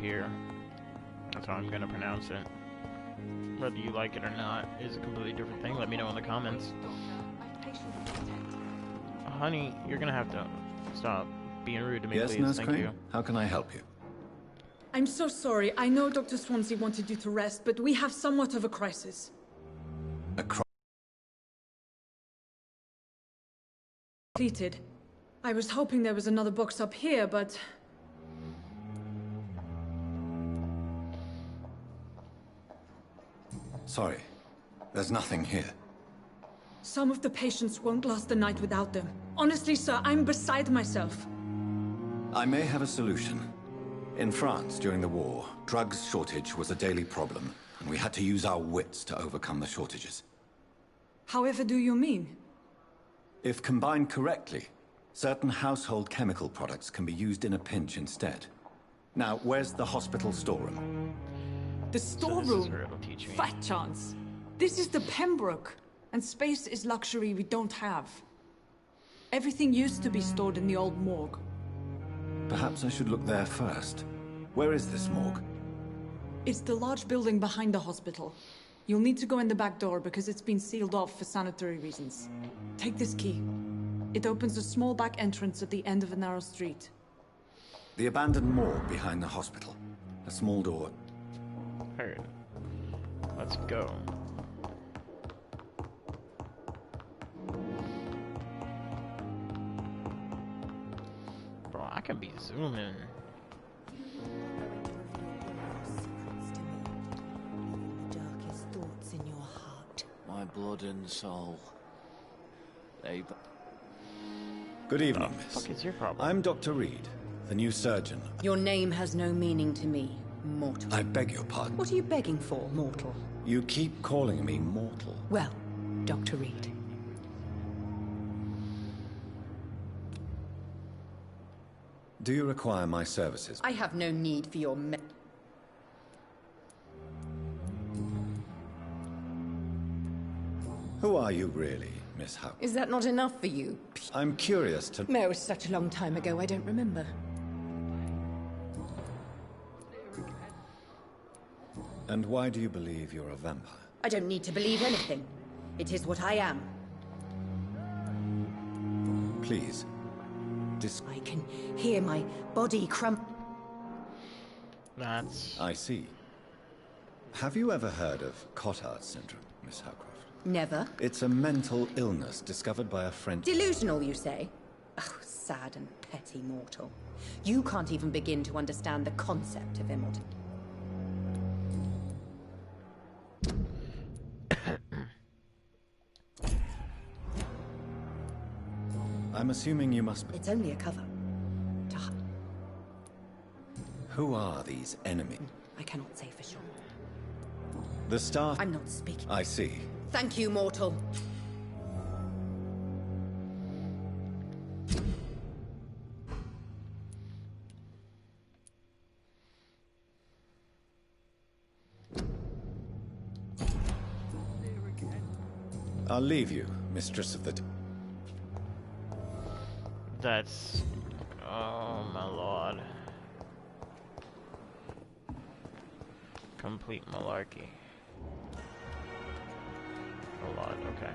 Vampyr. That's how I'm gonna pronounce it. Whether you like it or not is a completely different thing. Let me know in the comments. Honey, you're gonna have to stop being rude to me, yes, please. Nurse Thank Crane? you. How can I help you? I'm so sorry. I know Dr. Swansea wanted you to rest, but we have somewhat of a crisis. A cri- Completed. I was hoping there was another box up here, but... Sorry. There's nothing here. Some of the patients won't last the night without them. Honestly, sir, I'm beside myself. I may have a solution. In France, during the war, drugs shortage was a daily problem, and we had to use our wits to overcome the shortages. However do you mean? If combined correctly, certain household chemical products can be used in a pinch instead. Now, where's the hospital storeroom? The So this is storeroom? where it'll teach me. Fat chance. This is the Pembroke, and space is luxury we don't have. Everything used to be stored in the old morgue. Perhaps I should look there first. Where is this morgue? It's the large building behind the hospital. You'll need to go in the back door because it's been sealed off for sanitary reasons. Take this key. It opens a small back entrance at the end of a narrow street. The abandoned morgue behind the hospital. A small door. Alright. Let's go. Bro, I can be zooming. Darkest thoughts in your heart. My blood and soul. They... Good evening, What the miss. fuck is your problem? I'm Dr. Reed, the new surgeon. Your name has no meaning to me, mortal. I beg your pardon. What are you begging for, mortal? You keep calling me mortal. Well, Dr. Reed. Do you require my services? I have no need for your Who are you really, Miss Howe? Is that not enough for you? I'm curious to... It was such a long time ago, I don't remember. And why do you believe you're a vampire? I don't need to believe anything. It is what I am. Please, I can hear my body crump. That's... I see. Have you ever heard of Cotard syndrome, Miss Howcroft? Never. It's a mental illness discovered by a French... Delusional, you say? Oh, sad and petty mortal. You can't even begin to understand the concept of immortality. I'm assuming you must be... It's only a cover. To hide. Who are these enemies? I cannot say for sure. The staff... I'm not speaking. I see. Thank you, mortal. I'll leave you, Mistress of the... That's... Oh my lord. Complete malarkey. A lot, okay.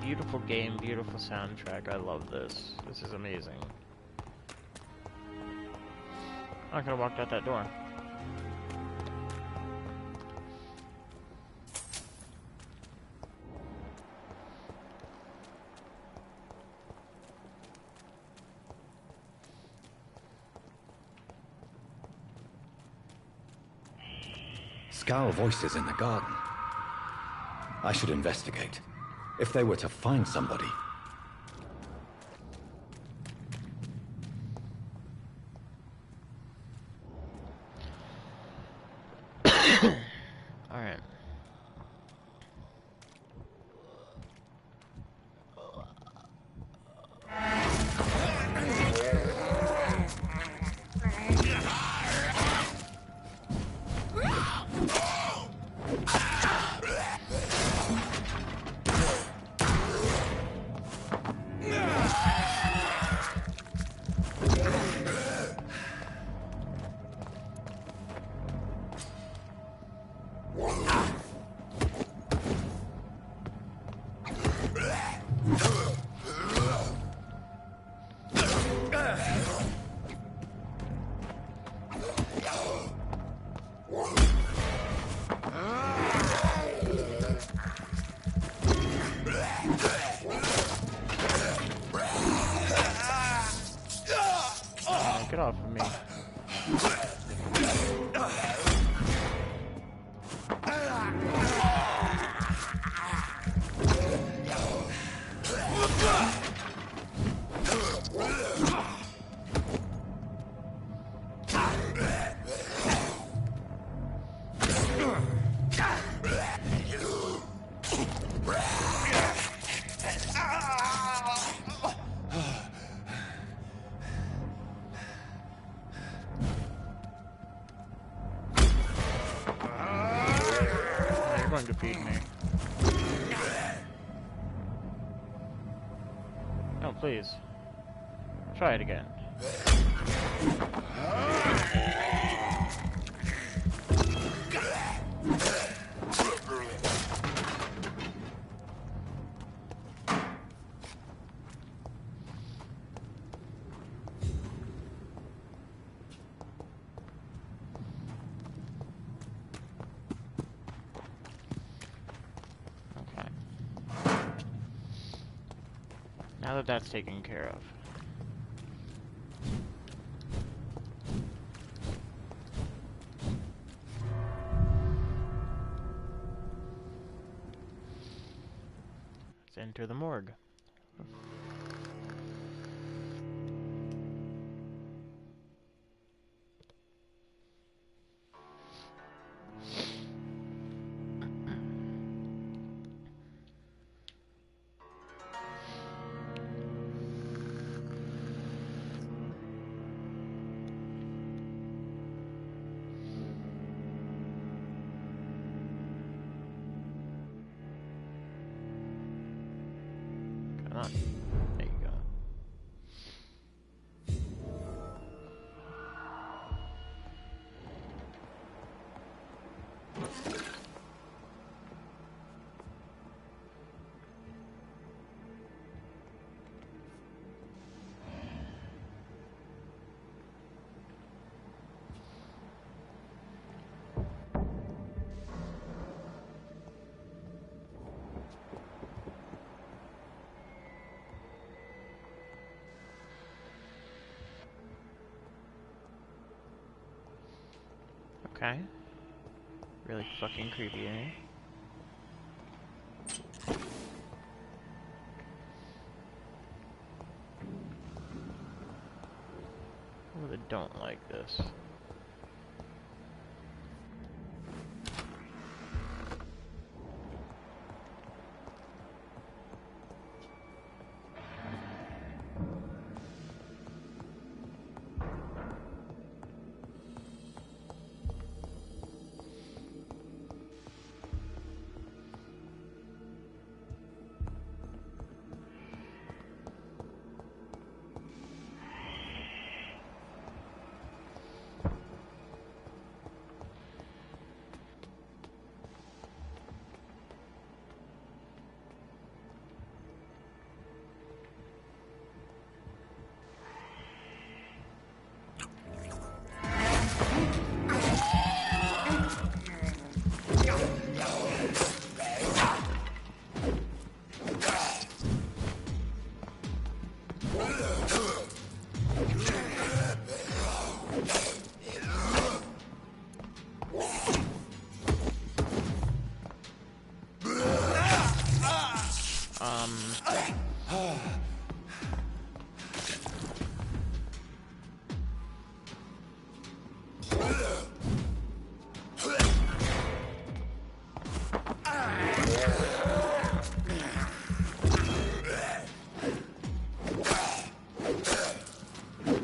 Beautiful game, beautiful soundtrack. I love this. This is amazing. I could have walked out that door. Scowl voices in the garden. I should investigate. If they were to find somebody... Alright. Get off of me. You're going to feed me. No, please. Try it again. Okay. Now that that's taken care of. Let's enter the morgue. Come on. There you go. Okay. Really fucking creepy, eh? I really don't like this.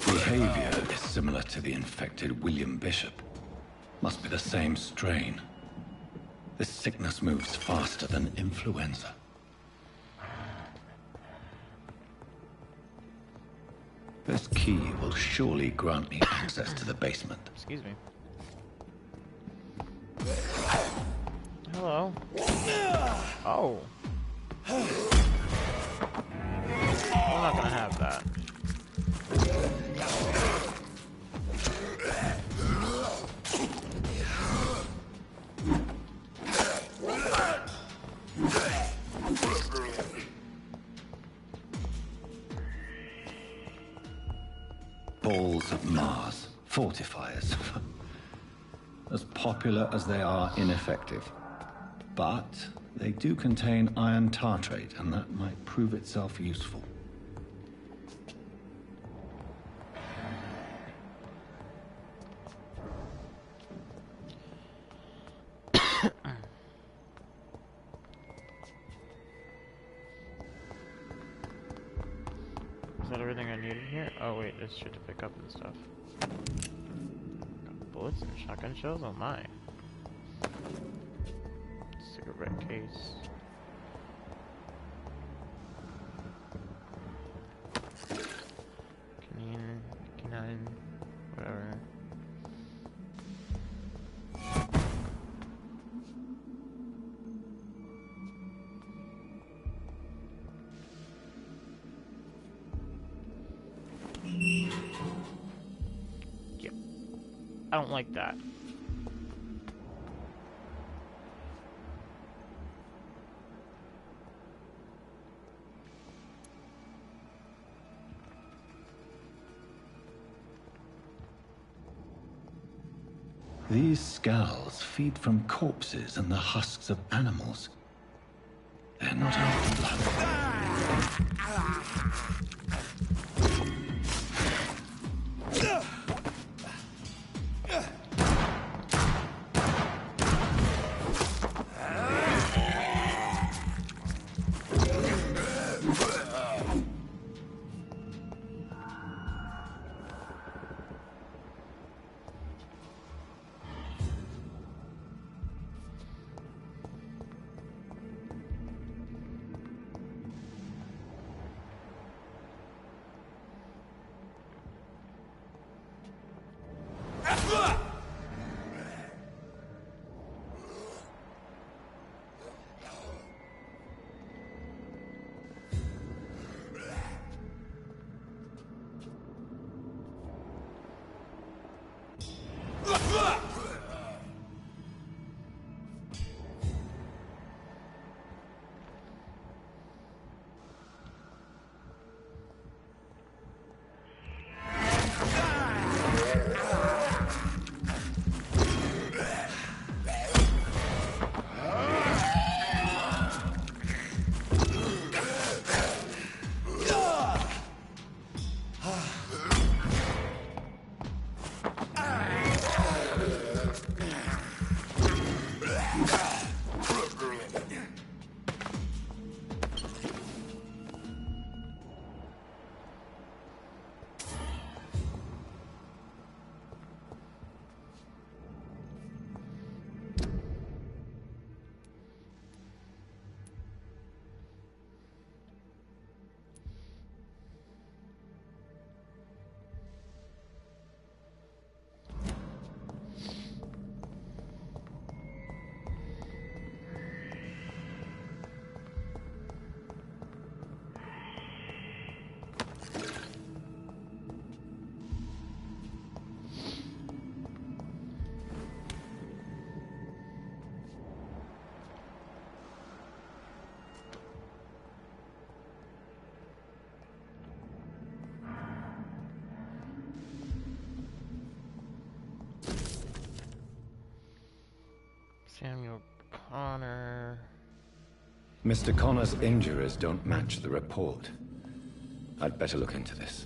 Behavior is similar to the infected William Bishop. Must be the same strain. This sickness moves faster than influenza. This key will surely grant me access to the basement. Excuse me. Hello. Oh. I'm not gonna have that. Balls of Mars. Fortifiers. As popular as they are ineffective. But they do contain iron tartrate, and that might prove itself useful. Is that everything I needed here? Oh wait, there's shit to pick up and stuff. Got bullets and shotgun shells? Oh my. Cigarette case. Canine, whatever. Yep. I don't like that. These skulls feed from corpses and the husks of animals. They're not after blood. Samuel Connor. Mr. Connor's injuries don't match the report. I'd better look into this.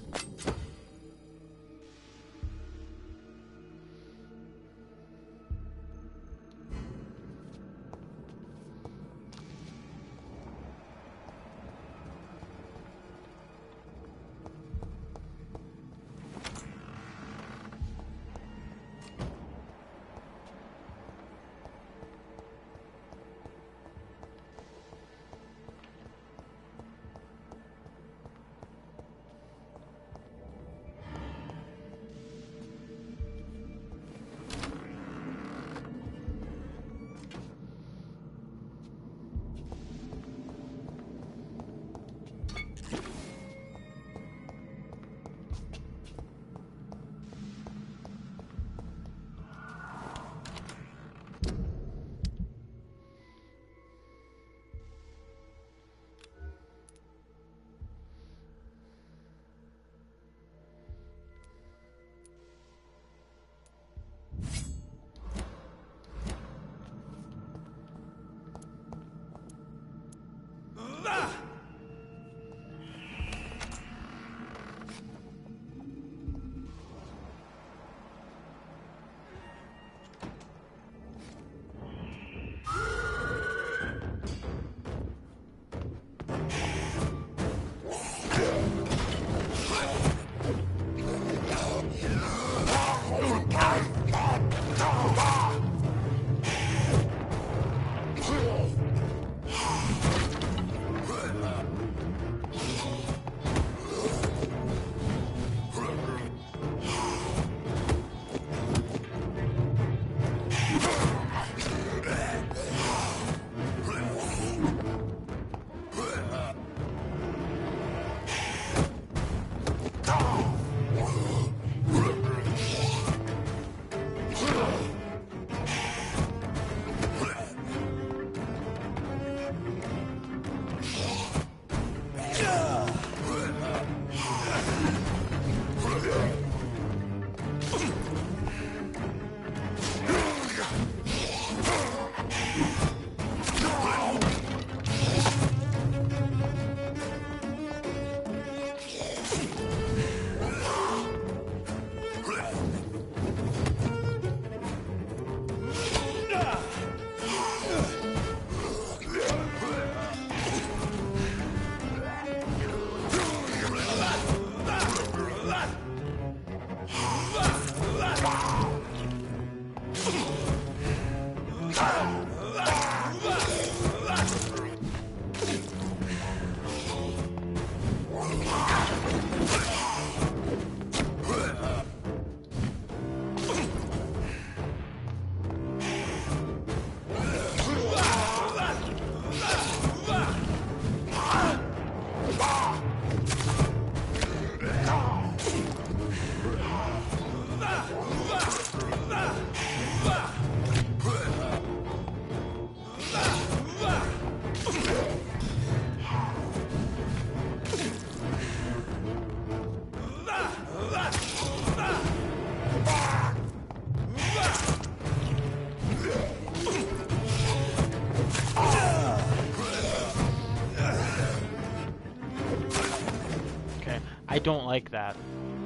don't like that.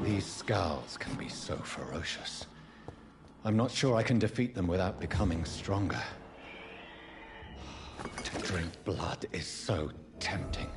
These scowls can be so ferocious. I'm not sure I can defeat them without becoming stronger. To drink blood is so tempting.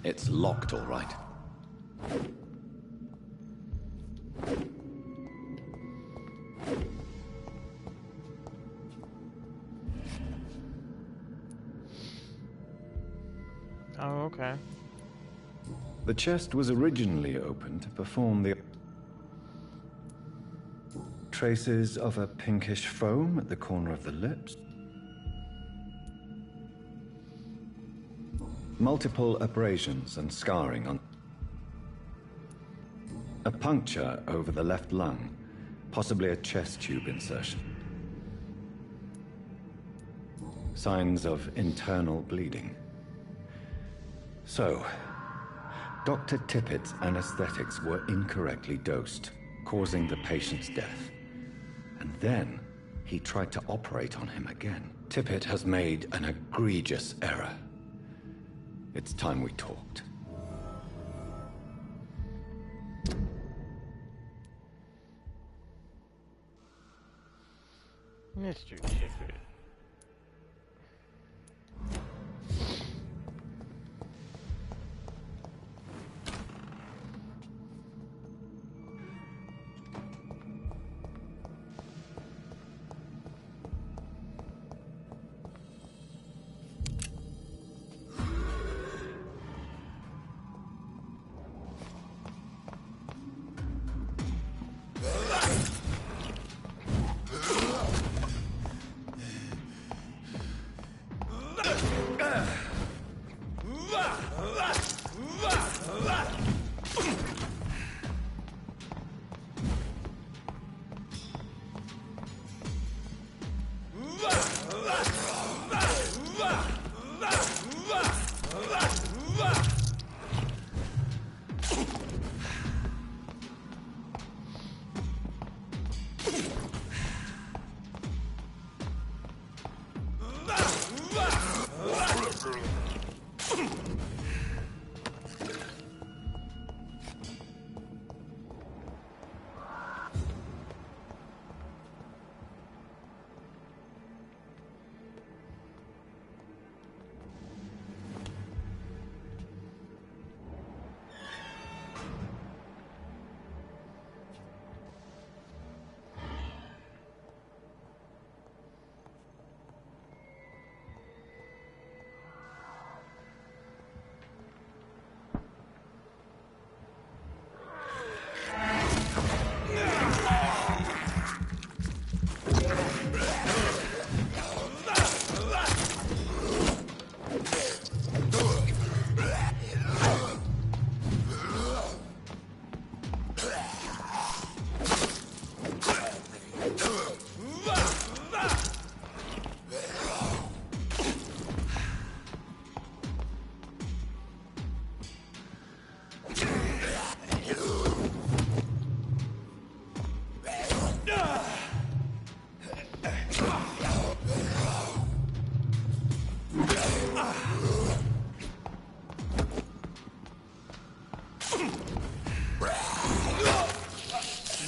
It's locked, all right. Oh, okay. The chest was originally opened to perform the... Traces of a pinkish foam at the corner of the lips. Multiple abrasions and scarring on... A puncture over the left lung, possibly a chest tube insertion. Signs of internal bleeding. So, Dr. Tippett's anesthetics were incorrectly dosed, causing the patient's death. And then, he tried to operate on him again. Tippett has made an egregious error. It's time we talked. Mr. Tippett.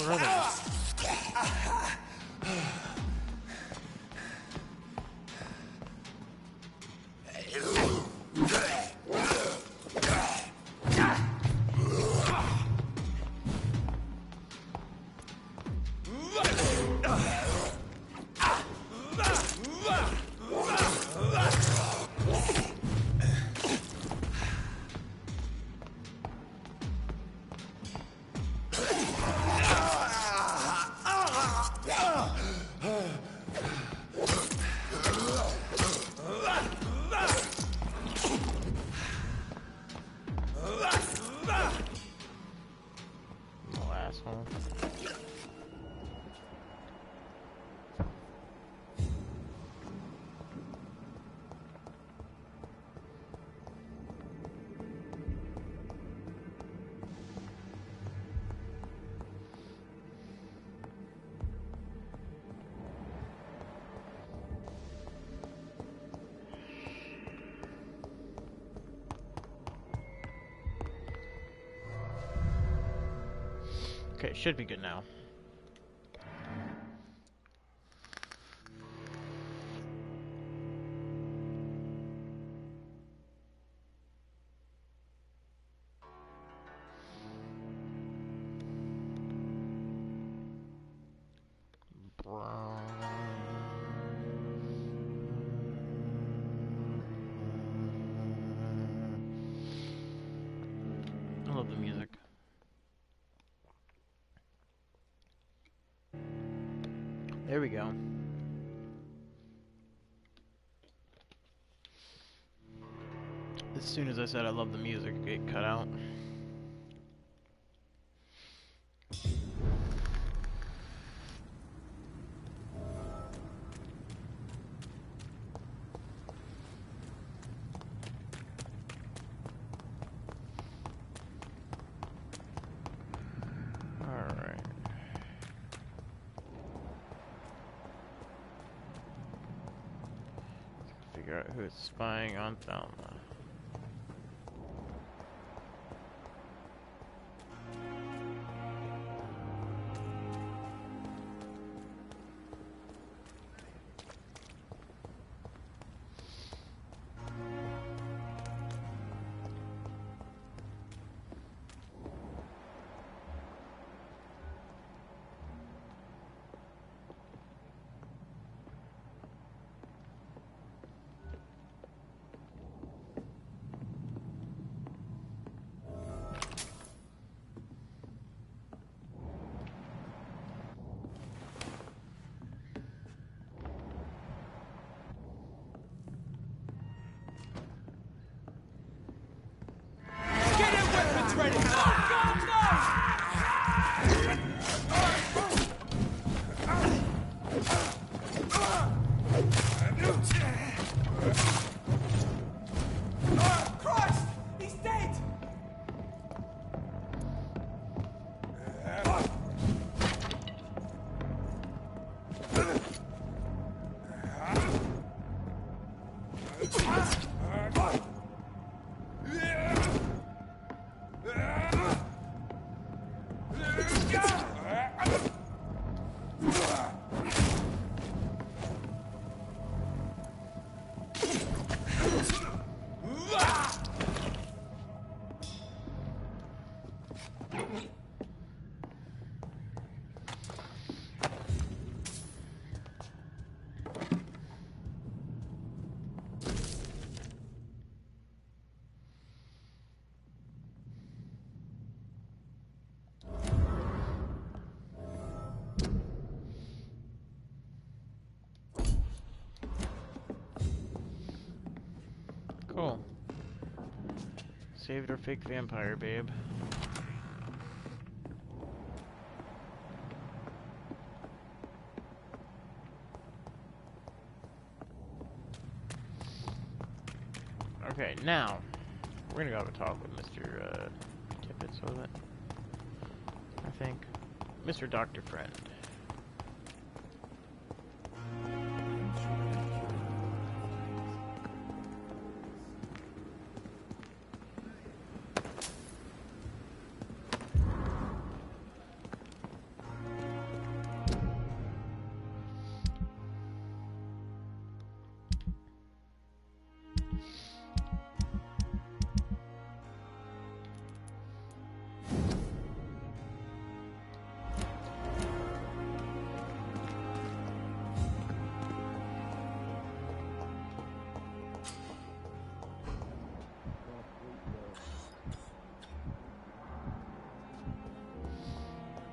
Little asshole. Okay, should be good now. I love the music. There we go. As soon as I said I love the music, it cut out. Alright. Figure out who is spying on Thelma. Cool. Saved our fake vampire, babe. Okay, now we're gonna go have a talk with Mr. Tippett, was it? I think. Mr. Dr. Friend.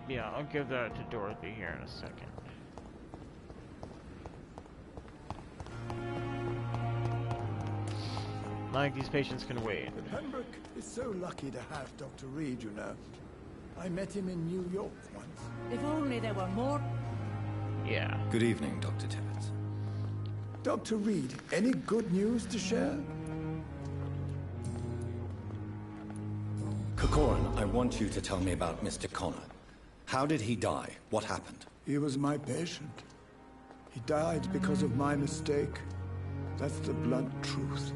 Yeah, I'll give that to Dorothy here in a second. Like, these patients can wait. But Pembroke is so lucky to have Dr. Reed, you know. I met him in New York once. If only there were more. Yeah. Good evening, Dr. Tibbets. Dr. Reed, any good news to share? Corcoran, I want you to tell me about Mr. Connor. How did he die? What happened? He was my patient. He died because of my mistake. That's the blunt truth.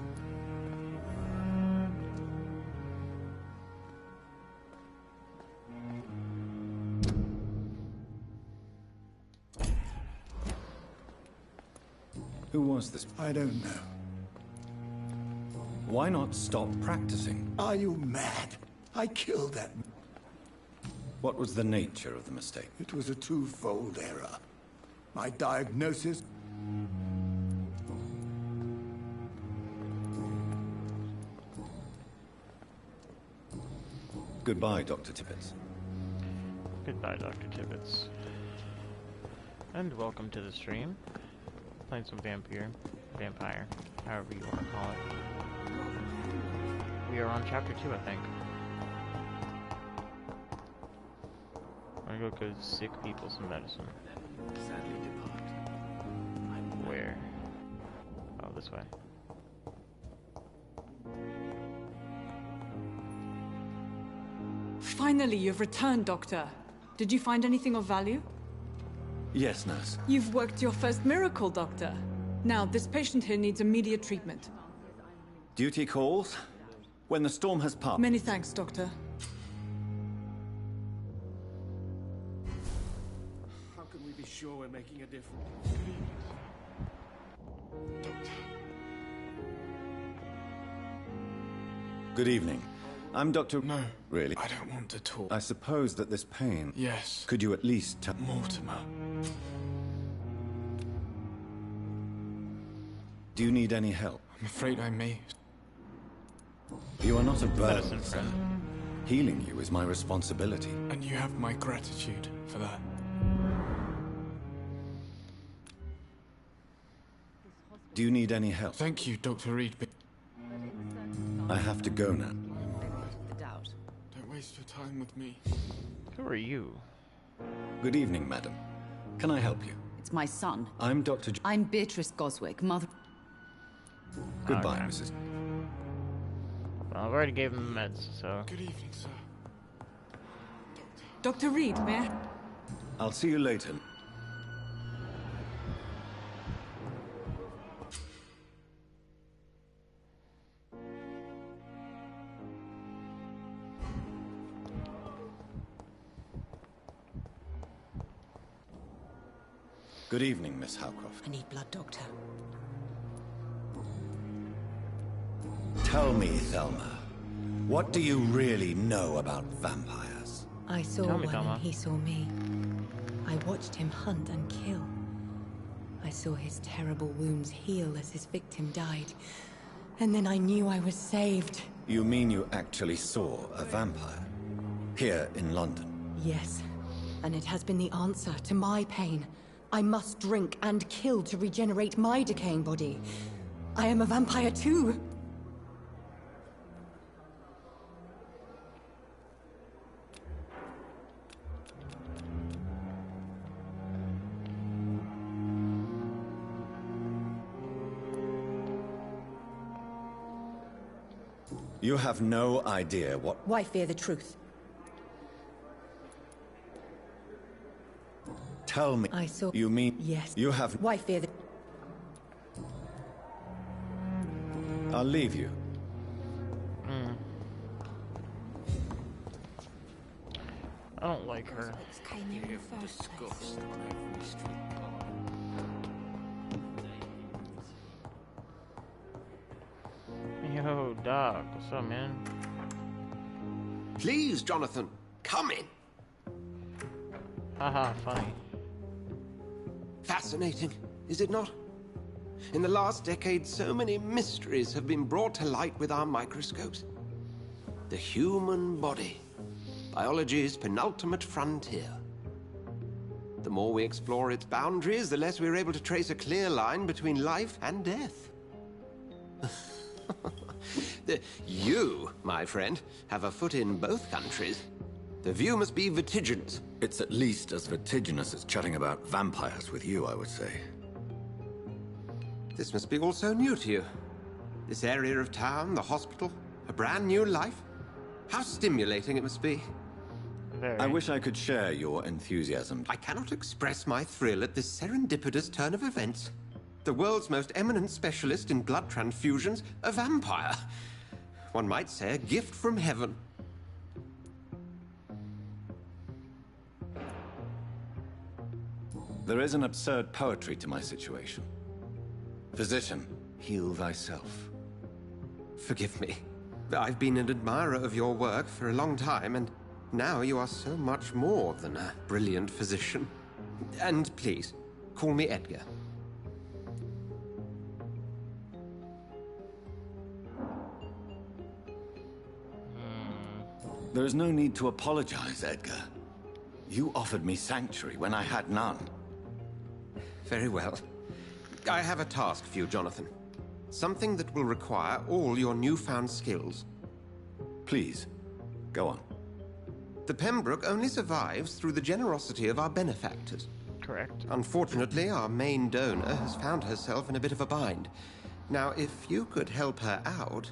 Who was this? I don't know. Why not stop practicing? Are you mad? I killed that. What was the nature of the mistake? It was a twofold error. My diagnosis. Goodbye, Dr. Tibbets. Goodbye, Dr. Tibbets. And welcome to the stream. Playing some Vampyr. Vampire. However you want to call it. We are on chapter 2, I think. I'm gonna go give sick people some medicine. Sadly depart. Where? Oh, this way. Finally, you've returned, Doctor. Did you find anything of value? Yes, nurse. You've worked your first miracle, Doctor. Now, this patient here needs immediate treatment. Duty calls. When the storm has passed. Many thanks, Doctor. How can we be sure we're making a difference? Good evening. I'm Dr. No. Really? I don't want to talk. I suppose that this pain... Yes. Could you at least tell... Mortimer. Do you need any help? I'm afraid I may. You are not a burden, Medicine sir. friend. Healing you is my responsibility. And you have my gratitude for that. Do you need any help? Thank you, Dr. Reed. I have to go now. The doubt. Don't waste your time with me. Who are you? Good evening, madam. Can I help you? It's my son. I'm Dr. I'm Beatrice Goswick, mother. Goodbye, Okay. Mrs. Well, I've already gave him the meds, so... Good evening, sir. Dr. Reed, may I? I'll see you later. Good evening, Miss Howcroft. I need blood, Doctor. Tell me, Thelma, what do you really know about vampires? I saw Tell me, one Thelma. and he saw me. I watched him hunt and kill. I saw his terrible wounds heal as his victim died. And then I knew I was saved. You mean you actually saw a vampire? Here in London? Yes. And it has been the answer to my pain. I must drink and kill to regenerate my decaying body. I am a vampire too. You have no idea what... Why fear the truth? Tell me... I saw... You mean... Yes. You have... Why fear the... I'll leave you. I don't like her. Disgust on every street corner. Yo, Doc, what's up, man? Please, Jonathan, come in. Haha, funny. Fascinating, is it not? In the last decade, so many mysteries have been brought to light with our microscopes. The human body, biology's penultimate frontier. The more we explore its boundaries, the less we're able to trace a clear line between life and death. You, my friend, have a foot in both countries. The view must be vertiginous. It's at least as vertiginous as chatting about vampires with you, I would say. This must be all so new to you. This area of town, the hospital, a brand new life. How stimulating it must be. Very. I wish I could share your enthusiasm. I cannot express my thrill at this serendipitous turn of events. The world's most eminent specialist in blood transfusions, a vampire. One might say a gift from heaven. There is an absurd poetry to my situation. Physician, heal thyself. Forgive me. I've been an admirer of your work for a long time, and now you are so much more than a brilliant physician. And please, call me Edgar. There is no need to apologize, Edgar. You offered me sanctuary when I had none. Very well. I have a task for you, Jonathan. Something that will require all your newfound skills. Please, go on. The Pembroke only survives through the generosity of our benefactors. Correct. Unfortunately, our main donor has found herself in a bit of a bind. Now, if you could help her out...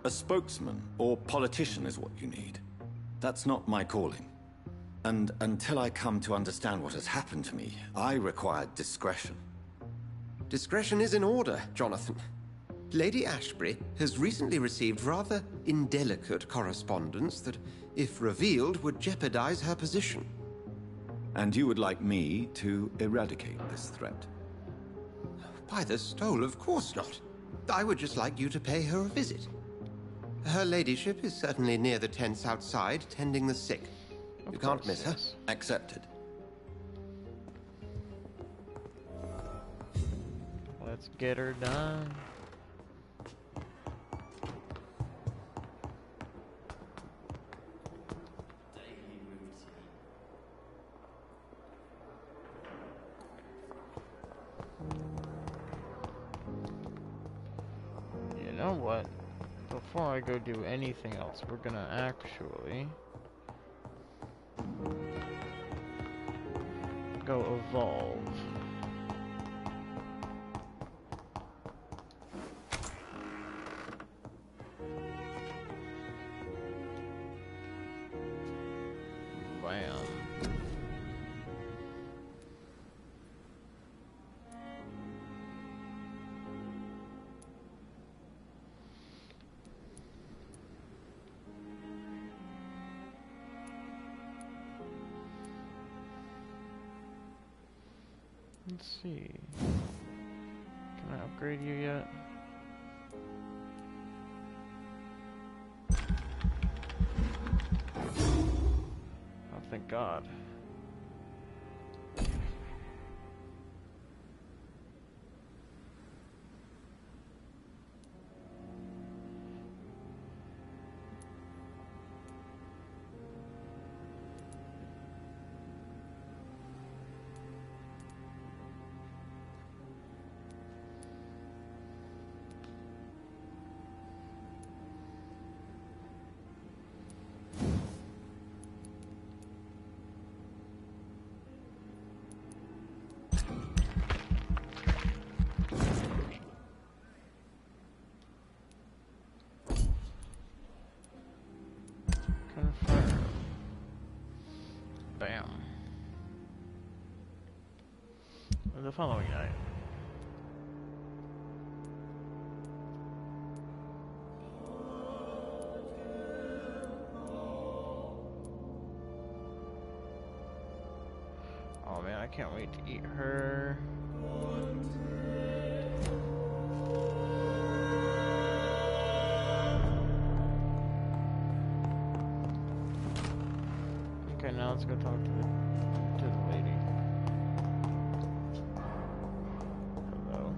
A spokesman or politician is what you need. That's not my calling. And until I come to understand what has happened to me, I require discretion. Discretion is in order, Jonathan. Lady Ashbury has recently received rather indelicate correspondence that, if revealed, would jeopardize her position. And you would like me to eradicate this threat? By the stole, of course not. I would just like you to pay her a visit. Her ladyship is certainly near the tents outside, tending the sick. You can't miss her. Accepted. Let's get her done. You know what? Before I go do anything else, we're gonna actually go evolve. Bam. Let's see. Can I upgrade you yet? Oh, thank God. Confirm. Bam. The following night. Oh man, I can't wait to eat her. Okay, now let's go talk to the lady. Hello.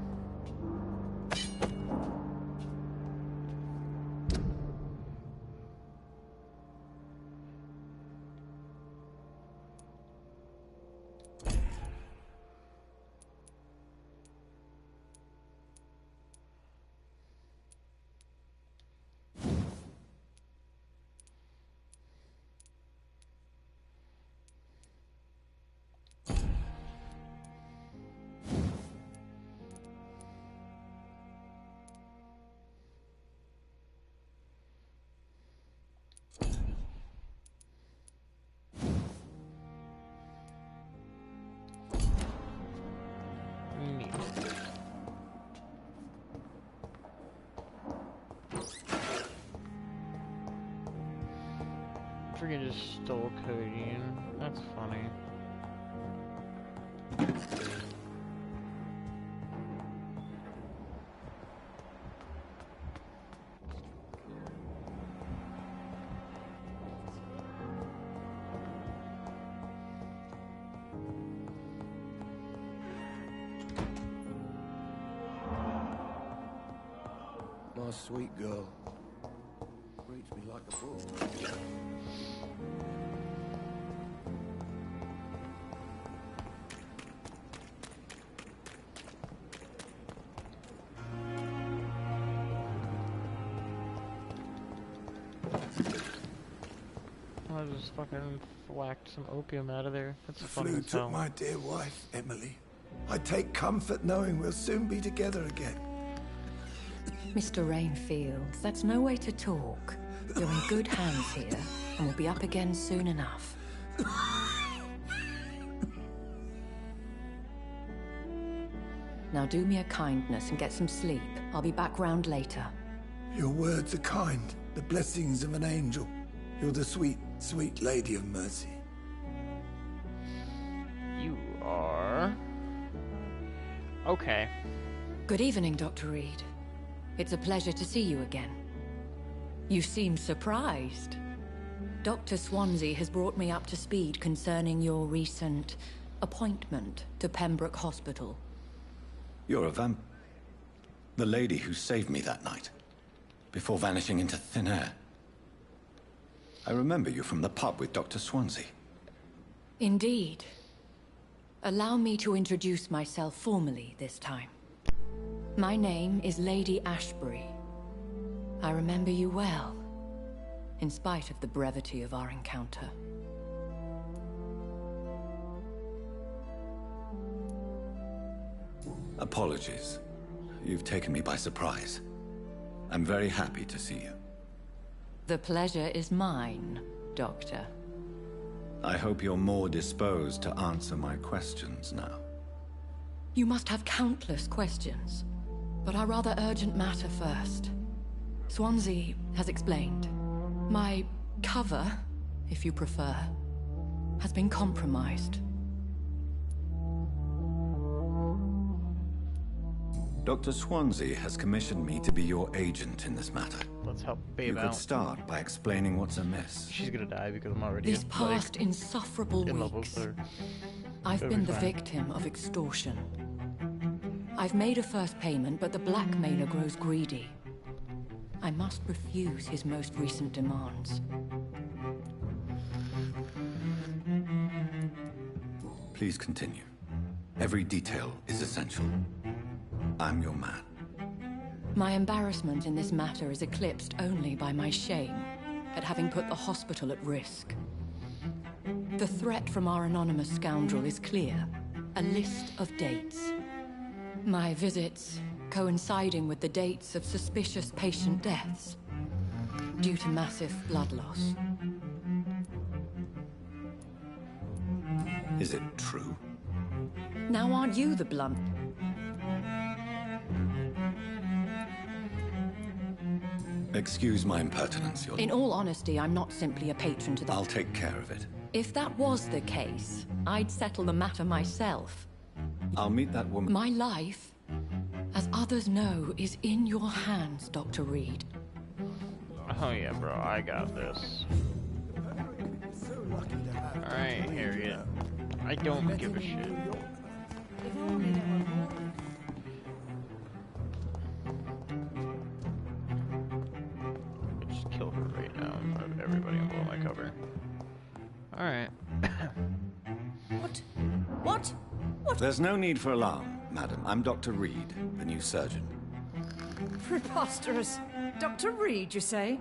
Freaking just stole codeine. That's funny. My sweet girl. Reads me like a book. I just fucking whacked some opium out of there. That's The funny flu as hell. took my dear wife, Emily. I take comfort knowing we'll soon be together again. Mr. Rainfield, that's no way to talk. You're in good hands here, and we'll be up again soon enough. Now do me a kindness and get some sleep. I'll be back round later. Your words are kind, the blessings of an angel. You're the sweet, sweet lady of mercy. You are... Okay. Good evening, Dr. Reed. It's a pleasure to see you again. You seem surprised. Dr. Swansea has brought me up to speed concerning your recent appointment to Pembroke Hospital. You're a the lady who saved me that night, before vanishing into thin air. I remember you from the pub with Dr. Swansea. Indeed. Allow me to introduce myself formally this time. My name is Lady Ashbury. I remember you well, in spite of the brevity of our encounter. Apologies. You've taken me by surprise. I'm very happy to see you. The pleasure is mine, Doctor. I hope you're more disposed to answer my questions now. You must have countless questions, but our rather urgent matter first. Swansea has explained. My cover, if you prefer, has been compromised. Dr. Swansea has commissioned me to be your agent in this matter. Let's help Babe You out. could start by explaining what's amiss. She's gonna die because I'm already These past insufferable in love weeks, with her. I've It'll been be the fine. victim of extortion. I've made a first payment, but the blackmailer grows greedy. I must refuse his most recent demands. Please continue. Every detail is essential. I'm your man. My embarrassment in this matter is eclipsed only by my shame at having put the hospital at risk. The threat from our anonymous scoundrel is clear. A list of dates. My visits coinciding with the dates of suspicious patient deaths due to massive blood loss. Is it true? Now aren't you the blunt? Excuse my impertinence, Your... In all honesty, I'm not simply a patron to the... I'll take care of it. If that was the case, I'd settle the matter myself. I'll meet that woman... My life, as others know, is in your hands, Dr. Reed. Oh yeah, bro, I got this. Alright, Harriet. I don't give a shit. Just kill her right now in front of everybody and blow my cover. Alright. What? There's no need for alarm, madam. I'm Dr. Reed, the new surgeon. Preposterous. Dr. Reed, you say?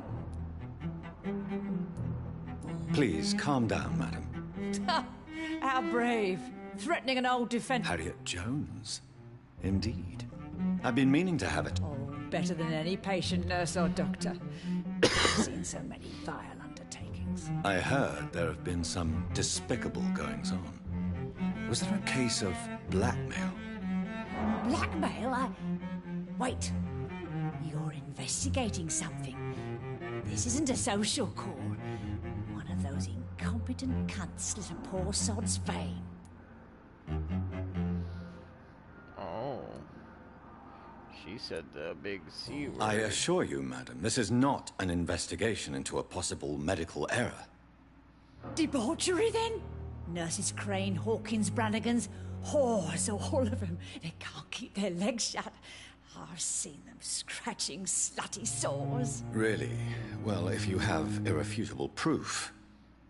Please, calm down, madam. How brave. Threatening an old defender. Harriet Jones. Indeed. I've been meaning to have it. Oh, better than any patient, nurse, or doctor. I've seen so many vile undertakings. I heard there have been some despicable goings-on. Was there a case of blackmail? Blackmail? Wait. You're investigating something. This isn't a social call. One of those incompetent cunt slit a poor sod's vein. Oh. She said the big C word. I assure you, madam, this is not an investigation into a possible medical error. Debauchery, then? Nurses Crane, Hawkins, Brannigans, whores, all of them. They can't keep their legs shut. I've seen them scratching slutty sores. Really? Well, if you have irrefutable proof,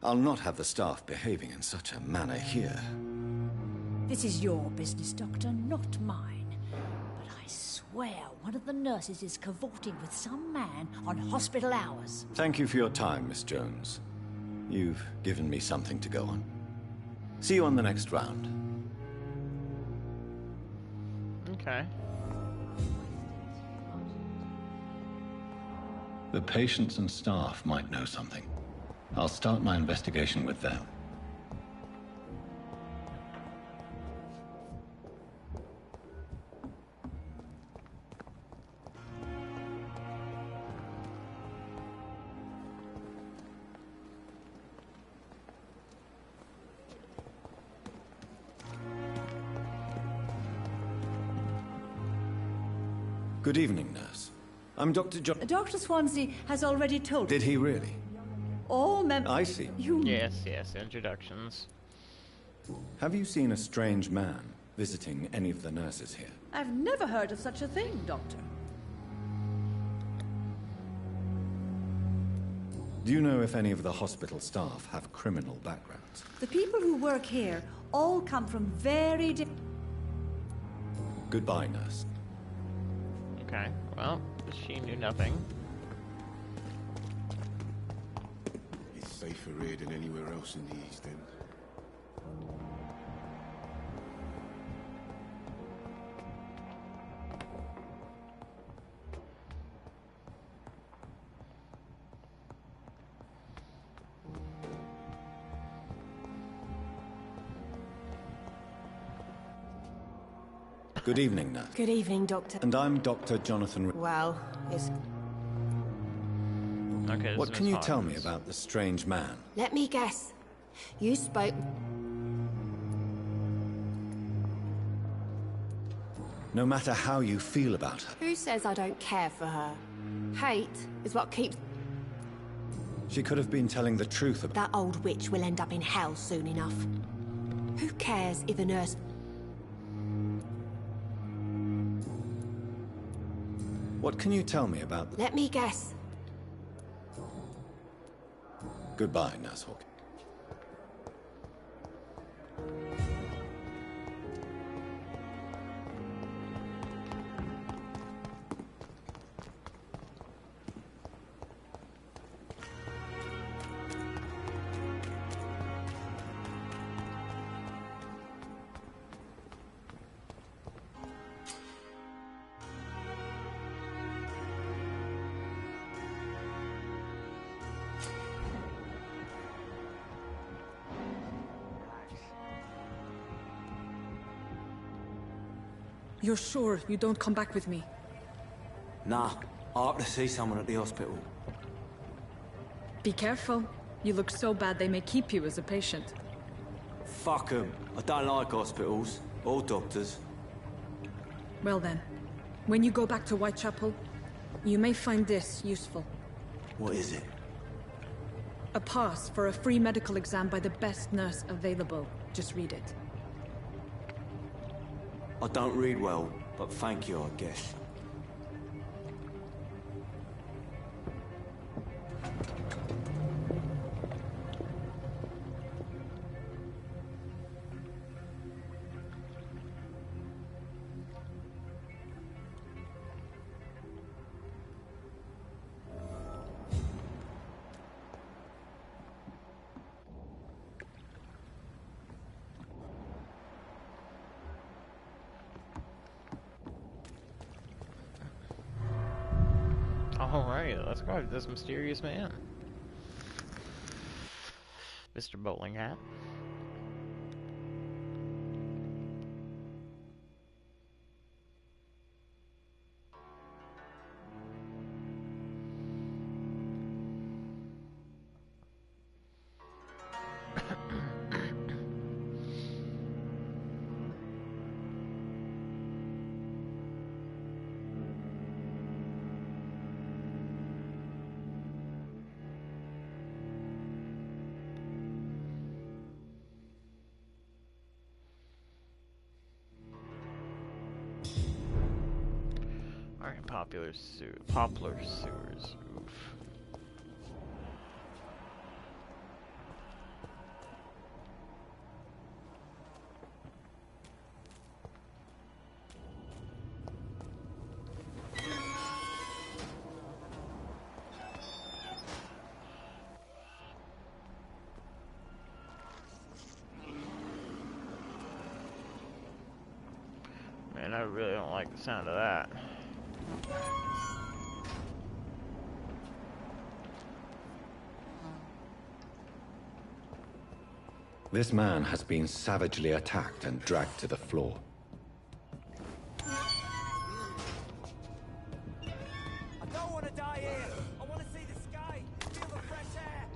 I'll not have the staff behaving in such a manner here. This is your business, Doctor, not mine. But I swear one of the nurses is cavorting with some man on hospital hours. Thank you for your time, Miss Jones. You've given me something to go on. See you on the next round. Okay. The patients and staff might know something. I'll start my investigation with them. Good evening, nurse. I'm Dr. John. Dr. Swansea has already told Did he really? all members. I see. Yes, introductions. Have you seen a strange man visiting any of the nurses here? I've never heard of such a thing, Doctor. Do you know if any of the hospital staff have criminal backgrounds? The people who work here all come from very Goodbye, nurse. Okay, well, she knew nothing. It's safer here than anywhere else in the East End. Good evening, nurse. Good evening, Doctor. And I'm Dr. Jonathan. Well, it's... Okay, What can you tell me about the strange man? Let me guess. You spoke... No matter how you feel about her, Who says I don't care for her? Hate is what keeps... she could have been telling the truth about... That old witch will end up in hell soon enough. Who cares if a nurse... What can you tell me about... Let me guess. Goodbye, Nurse Hawkins. You're sure you don't come back with me? Nah, I have to see someone at the hospital. Be careful. You look so bad they may keep you as a patient. Fuck 'em. I don't like hospitals, or doctors. Well then, when you go back to Whitechapel, you may find this useful. What is it? A pass for a free medical exam by the best nurse available. Just read it. I don't read well, but thank you, I guess. Alright, let's go after this mysterious man. Mr. Bowling Hat. poplar sewers. Oof. Man, I really don't like the sound of that. This man has been savagely attacked and dragged to the floor. I don't want to die here. I want to see the sky, feel the fresh air.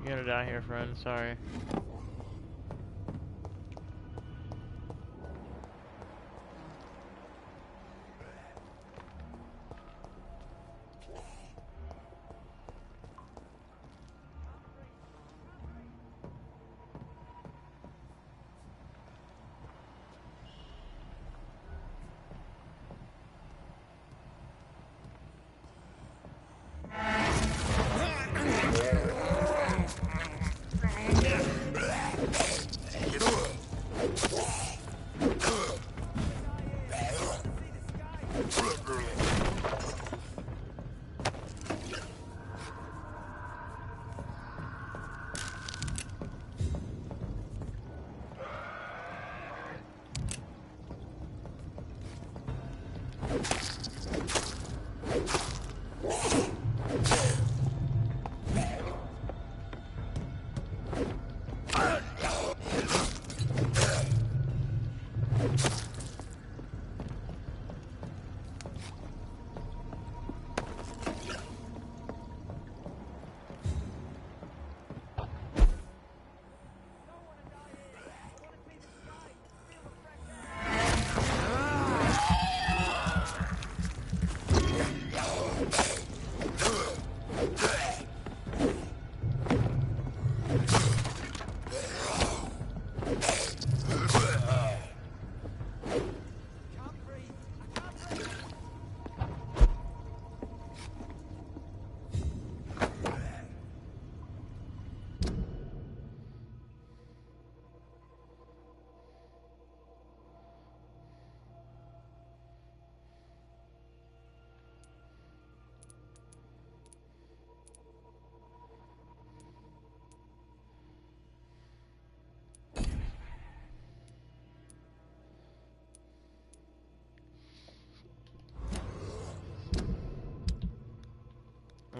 You're gonna die here, friend. Sorry.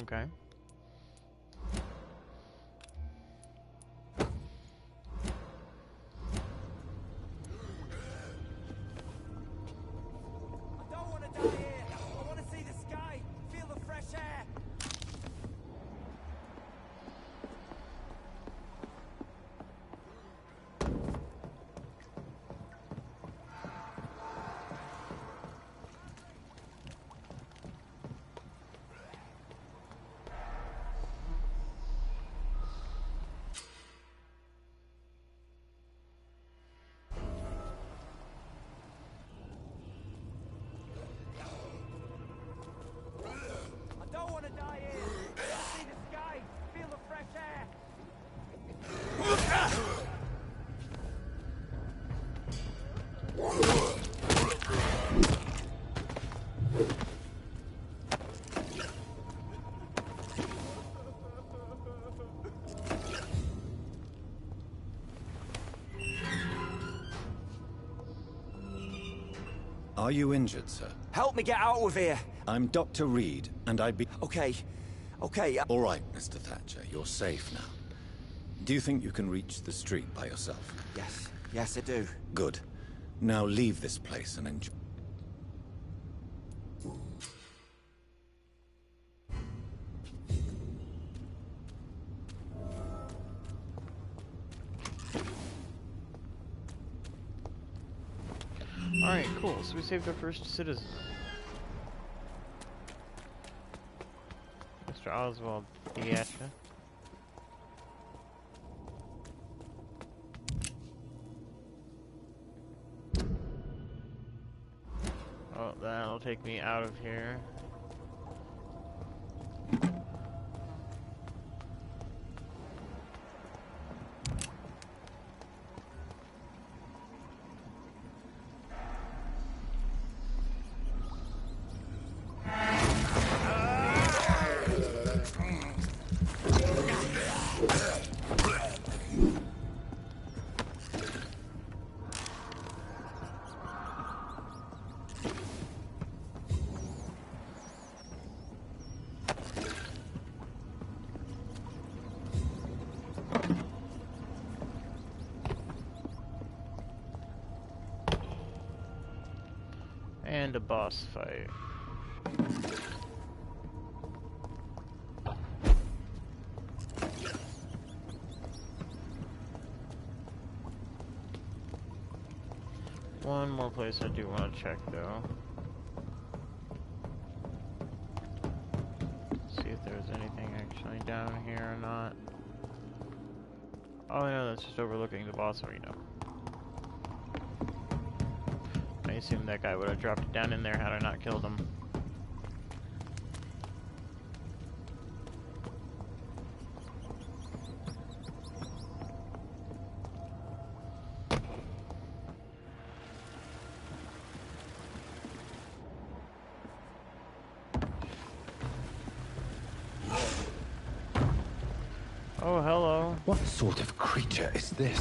Okay. I don't want to die here. I want to see the sky, feel the fresh air. I don't want to die here. I want to see the sky, feel the fresh air. Are you injured, sir? Help me get out of here. I'm Dr. Reed, and I'd be... Okay. All right, Mr. Thatcher, you're safe now. Do you think you can reach the street by yourself? Yes, I do. Good. Now leave this place and enjoy... Alright, cool. So we saved our first citizen. Mr. Oswald Diasha. take me out of here. And a boss fight. One more place I do want to check though. See if there's anything actually down here or not. Oh no, that's just overlooking the boss arena. I assume that guy would have dropped it down in there had I not killed him. Oh, hello. What sort of creature is this?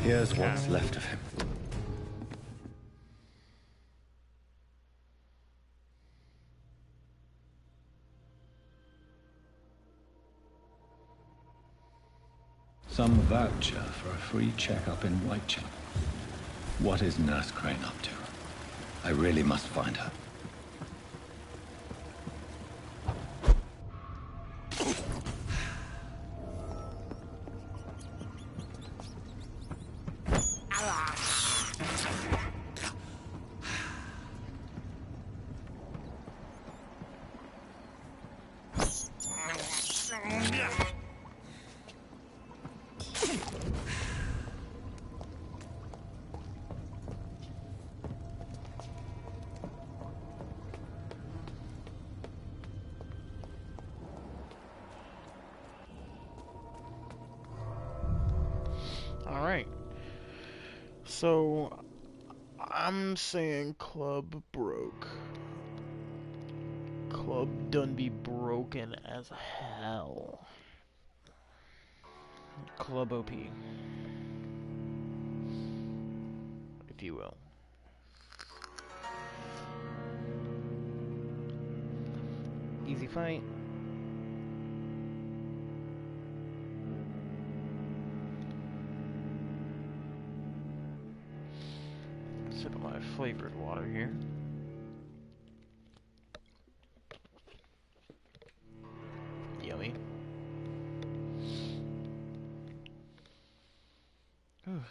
Here's what's left of him. Some voucher for a free checkup in Whitechapel. What is Nurse Crane up to? I really must find her. Alright. So, I'm saying club broke. Club done be broken as hell. Club OP. If you will. Easy fight. sip of my flavored water here. Yummy. Ooh.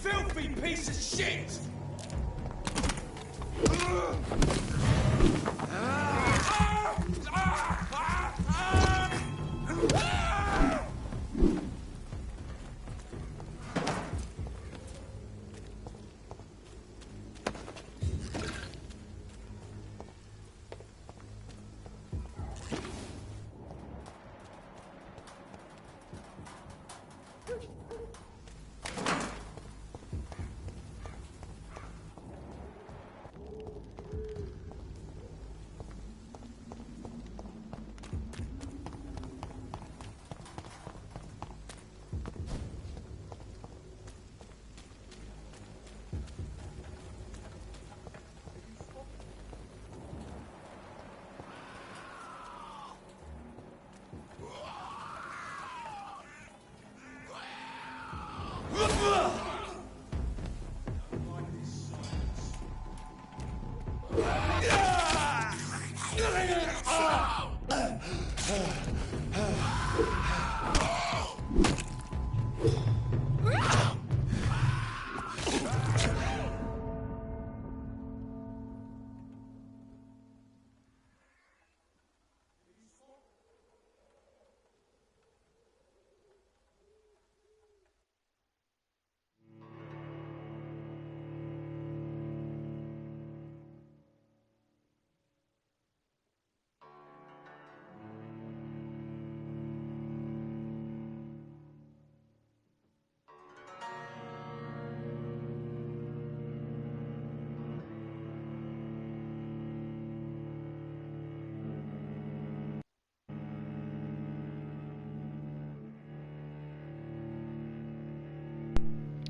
Filthy piece of shit!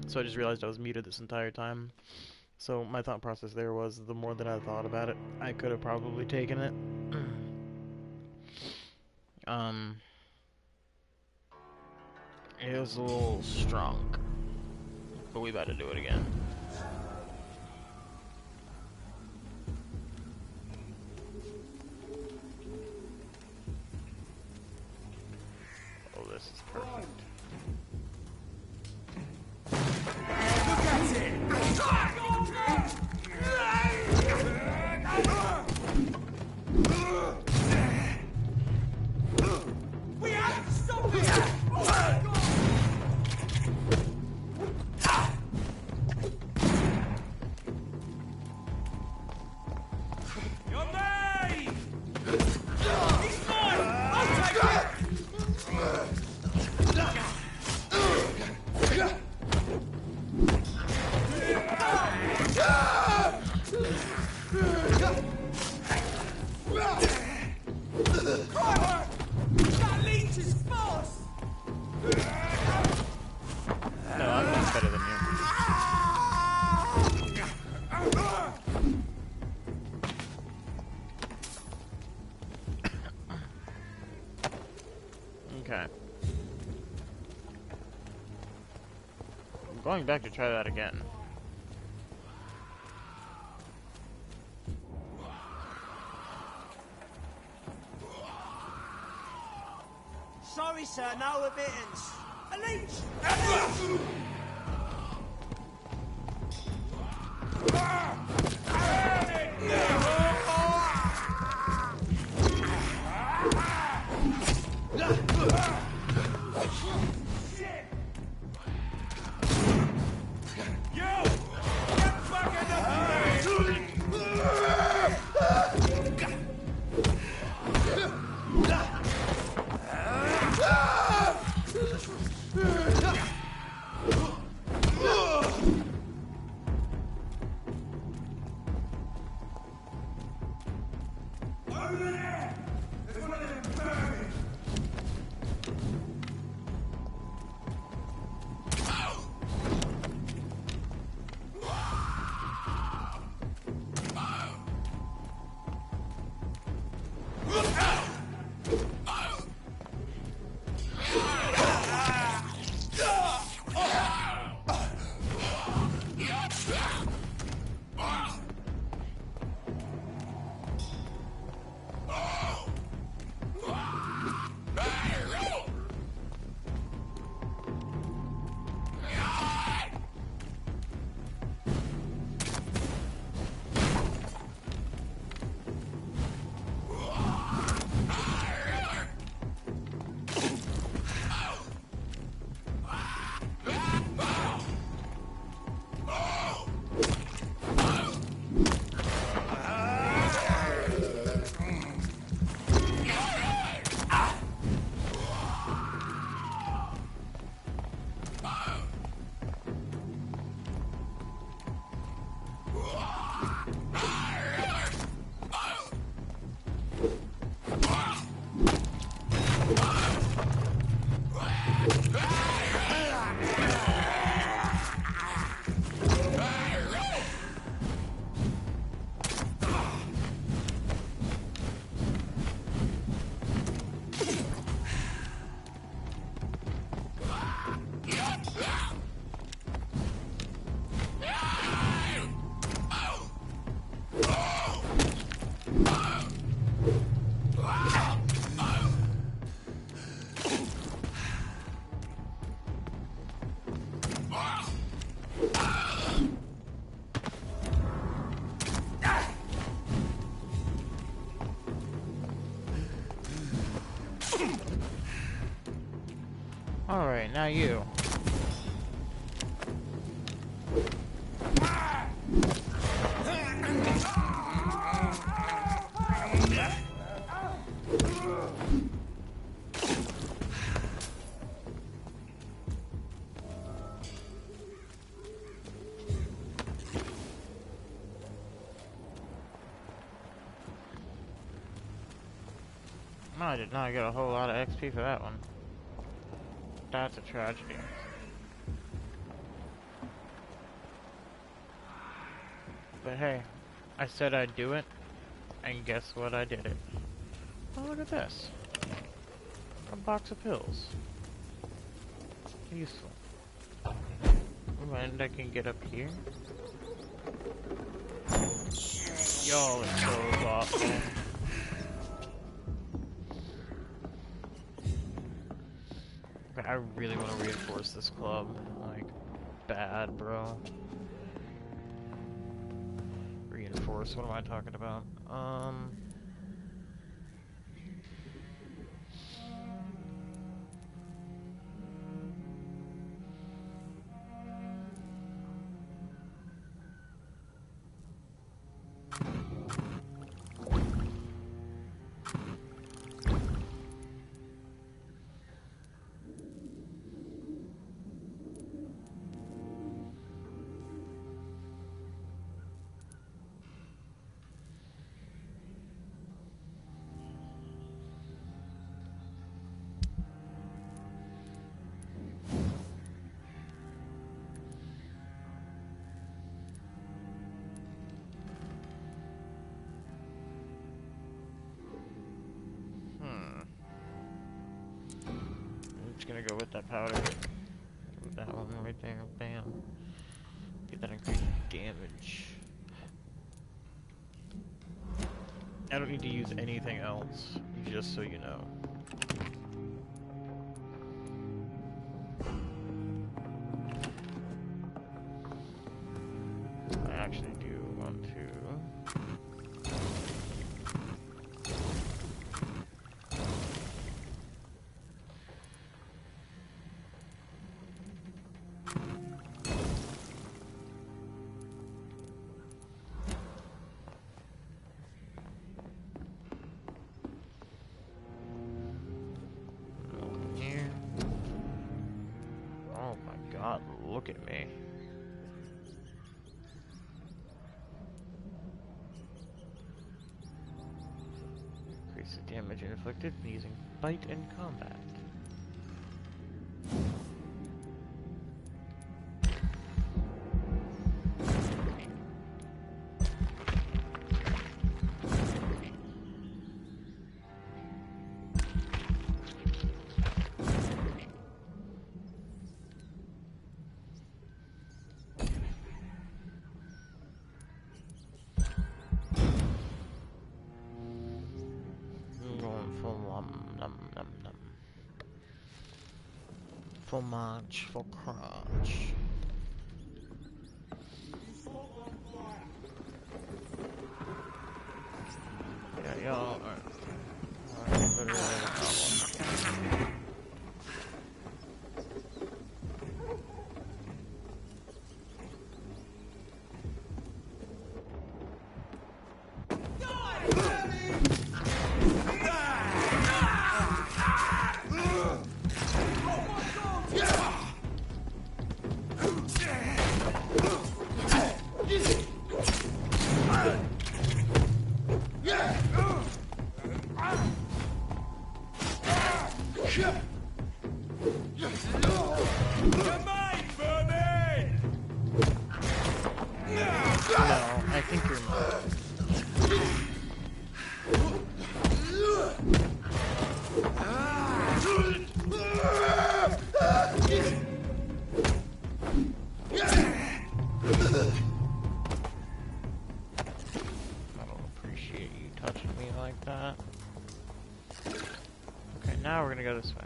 So I just realized I was muted this entire time. So my thought process there was, the more that I thought about it, I could have probably taken it. It was a little strong, but we about to do it again. Oh, this is perfect. We have to stop it! You're mine! He's mine! I'll take it! That leech is fast! No, I'm better than you. Okay. I'm going back to try that again. Sorry, sir, no admittance. A leech! Alright, now you. I did not get a whole lot of XP for that one. That's a tragedy. But hey, I said I'd do it, and guess what? I did it. Oh, look at this. A box of pills. Useful. And I can get up here. Y'all are so awful. I really want to reinforce this club. Like, bad, bro. Reinforce, what am I talking about? Gonna go with that powder. With that one right there. Bam. Get that increased damage. I don't need to use anything else, just so you know. I actually do want to. Look at me. Increase the damage inflicted using bite in combat. For March, for crunch. Yeah, y'all are literally the problem. Now we're gonna go this way.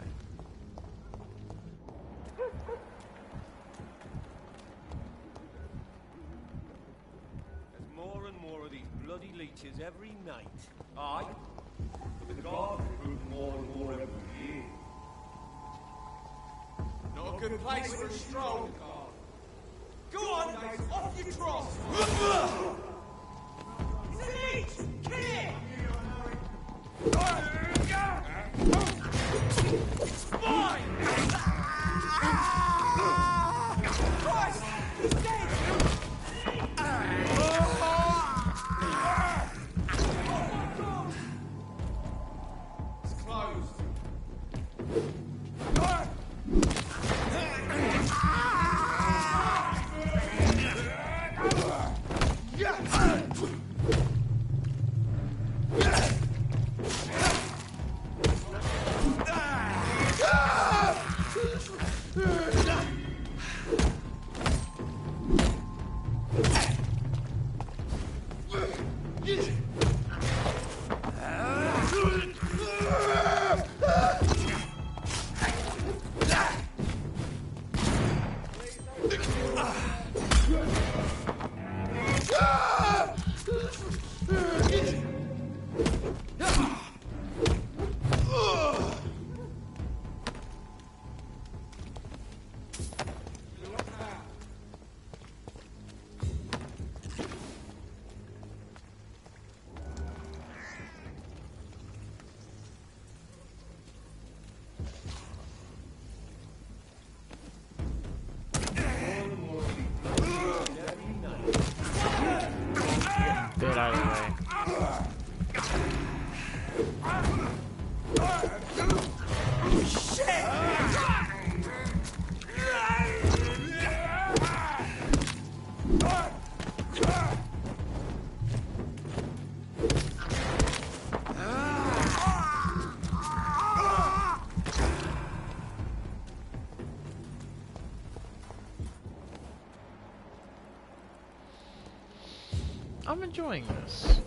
There's more and more of these bloody leeches every night. Aye? But the guards improve more and more every year. Not a good place for a stroll. Go on, off your trough! It's a leech! Kill it! It's fine! Christ! He's dead! It's closed. Get out of the way. I'm enjoying this.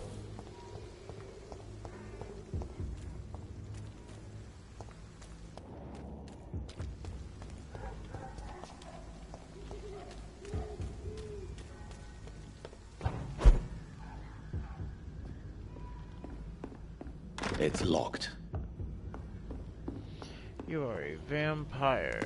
It's locked. You are a vampire.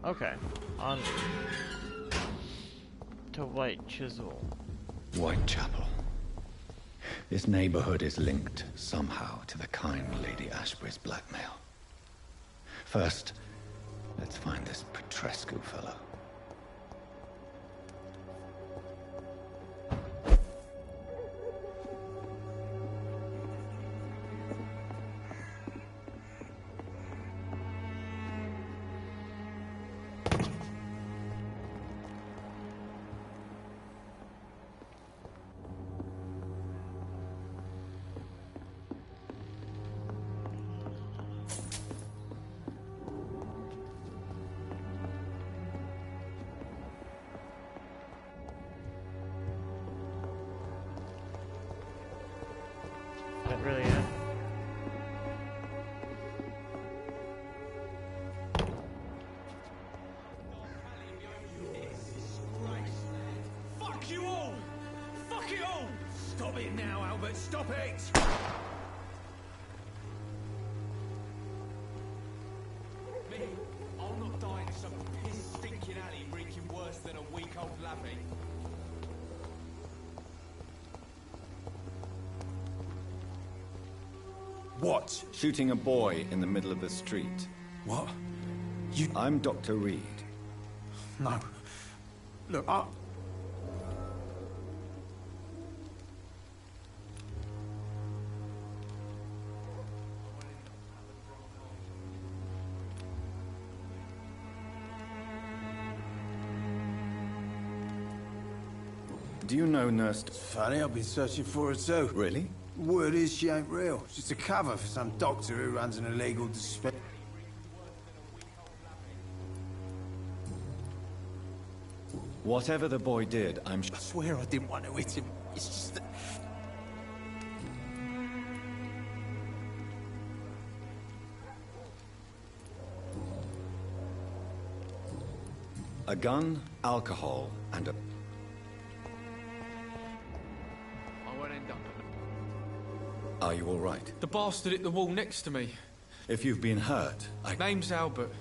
Okay, on to Whitechapel. Whitechapel. This neighborhood is linked somehow to the kind Lady Ashbury's blackmail. First, let's find this Petrescu fellow. That really it? Fuck you all! Fuck it all! Stop it now, Albert, stop it! Me, I'll not die in some piss-stinking alley reeking worse than a week-old lappy. What? Shooting a boy in the middle of the street. What? I'm Dr. Reed. No. Look, Do you know Nurse... Funny, I've been searching for her too. Really? Word is she ain't real. She's a cover for some doctor who runs an illegal dispensary. Whatever the boy did, I swear I didn't want to hit him. It's just that... A gun, alcohol, and a... I won't end up. Are you all right? The bastard hit the wall next to me. If you've been hurt, Name's Albert.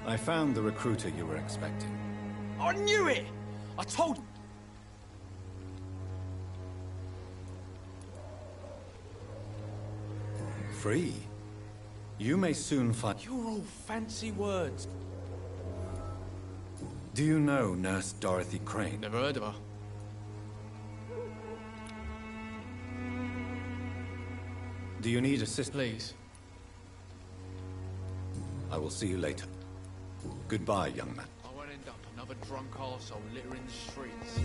I found the recruiter you were expecting. I knew it! I told... Free? You may soon find... You're all fancy words. Do you know Nurse Dorothy Crane? Never heard of her. Do you need assistance? Please. I will see you later. Goodbye, young man. I won't end up another drunk arsehole littering the streets.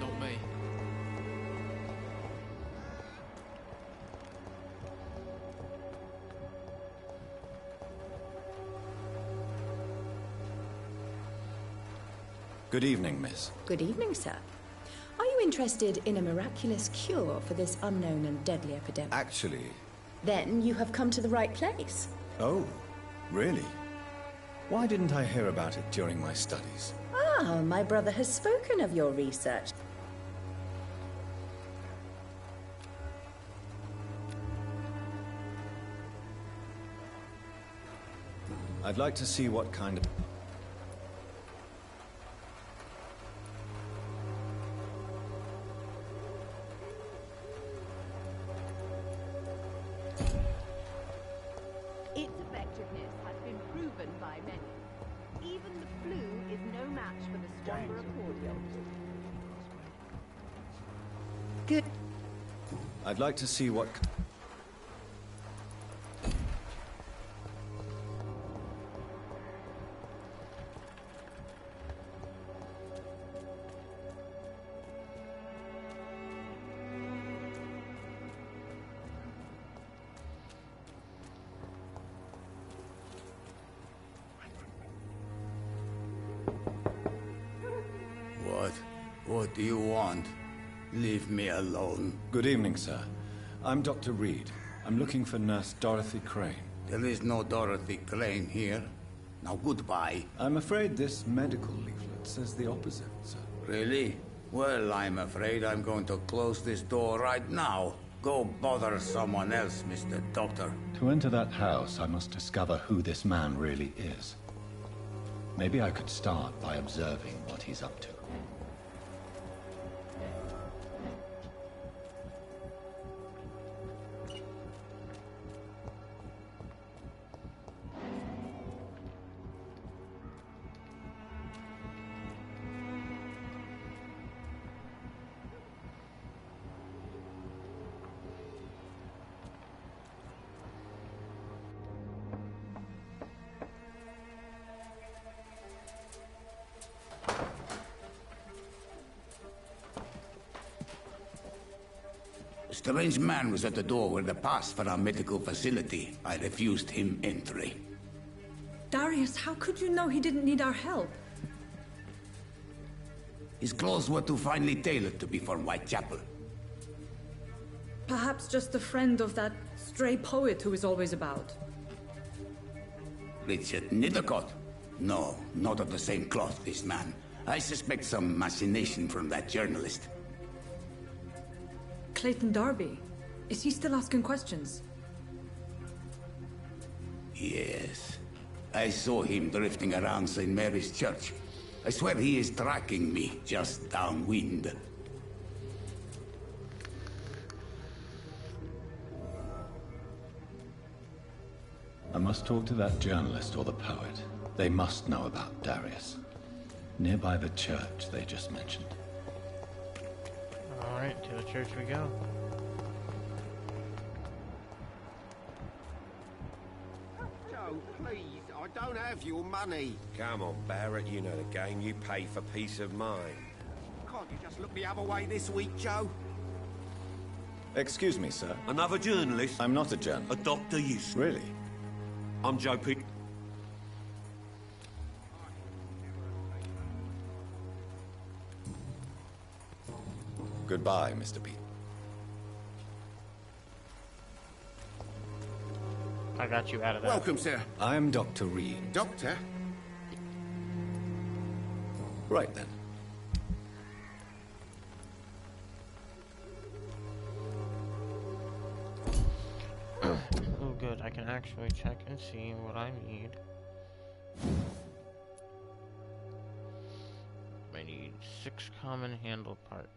Not me. Good evening, miss. Good evening, sir. Are you interested in a miraculous cure for this unknown and deadly epidemic? Actually... Then you have come to the right place. Oh, really? Why didn't I hear about it during my studies? Ah, my brother has spoken of your research. I'd like to see what kind of... Its effectiveness has been proven by many. Even the flu is no match for the stronger accordion. Good. I'd like to see what... What do you want? Leave me alone. Good evening, sir. I'm Dr. Reed. I'm looking for Nurse Dorothy Crane. There is no Dorothy Crane here. Now goodbye. I'm afraid this medical leaflet says the opposite, sir. Really? Well, I'm afraid I'm going to close this door right now. Go bother someone else, Mr. Doctor. To enter that house, I must discover who this man really is. Maybe I could start by observing what he's up to. A strange man was at the door with a pass for our medical facility. I refused him entry. Darius, how could you know he didn't need our help? His clothes were too finely tailored to be for Whitechapel. Perhaps just a friend of that stray poet who is always about. Richard Nithercott? No, not of the same cloth, this man. I suspect some machination from that journalist. Clayton Darby. Is he still asking questions? Yes. I saw him drifting around St. Mary's Church. I swear he is tracking me just downwind. I must talk to that journalist or the poet. They must know about Darius. Nearby the church they just mentioned. Alright, to the church we go. Joe, please, I don't have your money. Come on, Barrett, you know the game. You pay for peace of mind. Can't you just look the other way this week, Joe? Excuse me, sir. Another journalist? I'm not a journalist. A doctor, yes. Really? I'm Joe Pick. Goodbye, Mr. Pete. got you out of that. Welcome, sir. I'm Dr. Reed. Doctor? Right then. Oh, good. I can actually check and see what I need. I need 6 common handle parts.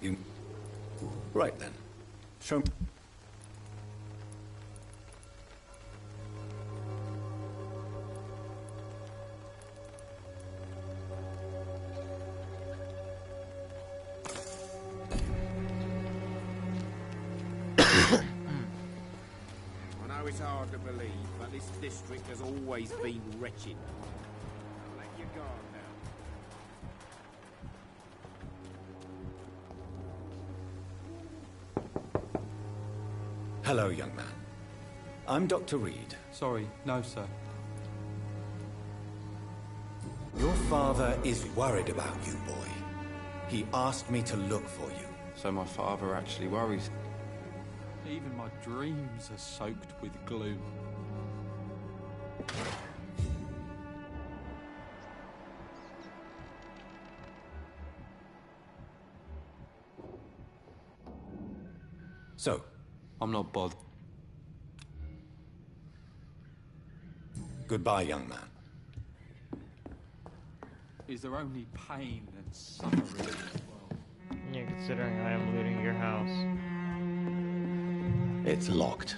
You... Right then. Show me. I know it's hard to believe, but this district has always been wretched. Don't let your guard down. Hello, young man. I'm Dr. Reed. Sorry, no, sir. Your father is worried about you, boy. He asked me to look for you. So my father actually worries. Even my dreams are soaked with gloom. So, I'm not bothered. Goodbye, young man. Is there only pain and suffering in this world? Yeah, considering I am looting your house. It's locked.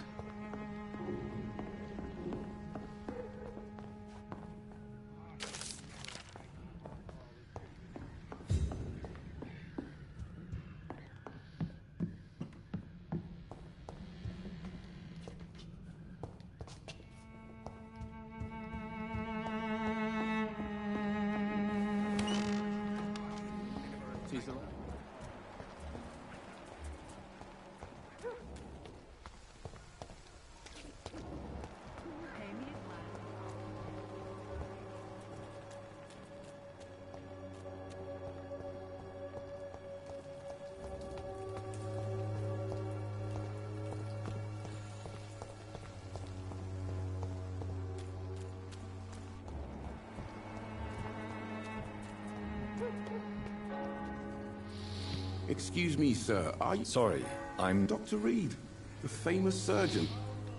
Excuse me, sir. Are you... Sorry, I'm... Dr. Reed, the famous surgeon.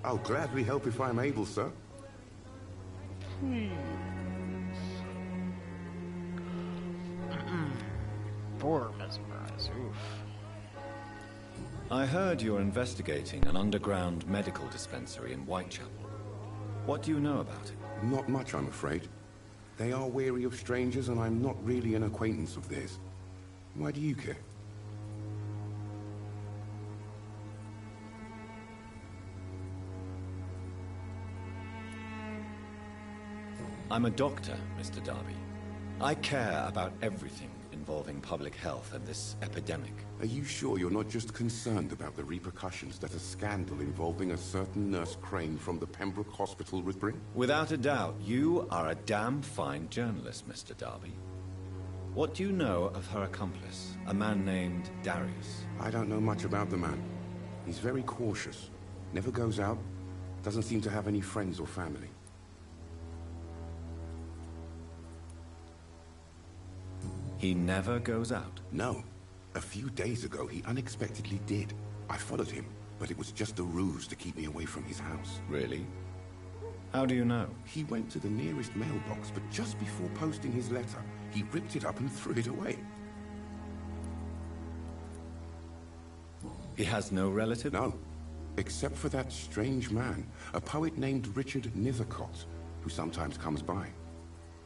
I'll gladly help if I'm able, sir. Or mesmerize. Oof. I heard you're investigating an underground medical dispensary in Whitechapel. What do you know about it? Not much, I'm afraid. They are wary of strangers, and I'm not really an acquaintance of theirs. Why do you care? I'm a doctor, Mr. Darby. I care about everything involving public health and this epidemic. Are you sure you're not just concerned about the repercussions that a scandal involving a certain Nurse Crane from the Pembroke Hospital would bring? Without a doubt, you are a damn fine journalist, Mr. Darby. What do you know of her accomplice, a man named Darius? I don't know much about the man. He's very cautious. Never goes out. Doesn't seem to have any friends or family. He never goes out? No. A few days ago, he unexpectedly did. I followed him, but it was just a ruse to keep me away from his house. Really? How do you know? He went to the nearest mailbox, but just before posting his letter, he ripped it up and threw it away. He has no relative? No. Except for that strange man, a poet named Richard Nethercott, who sometimes comes by.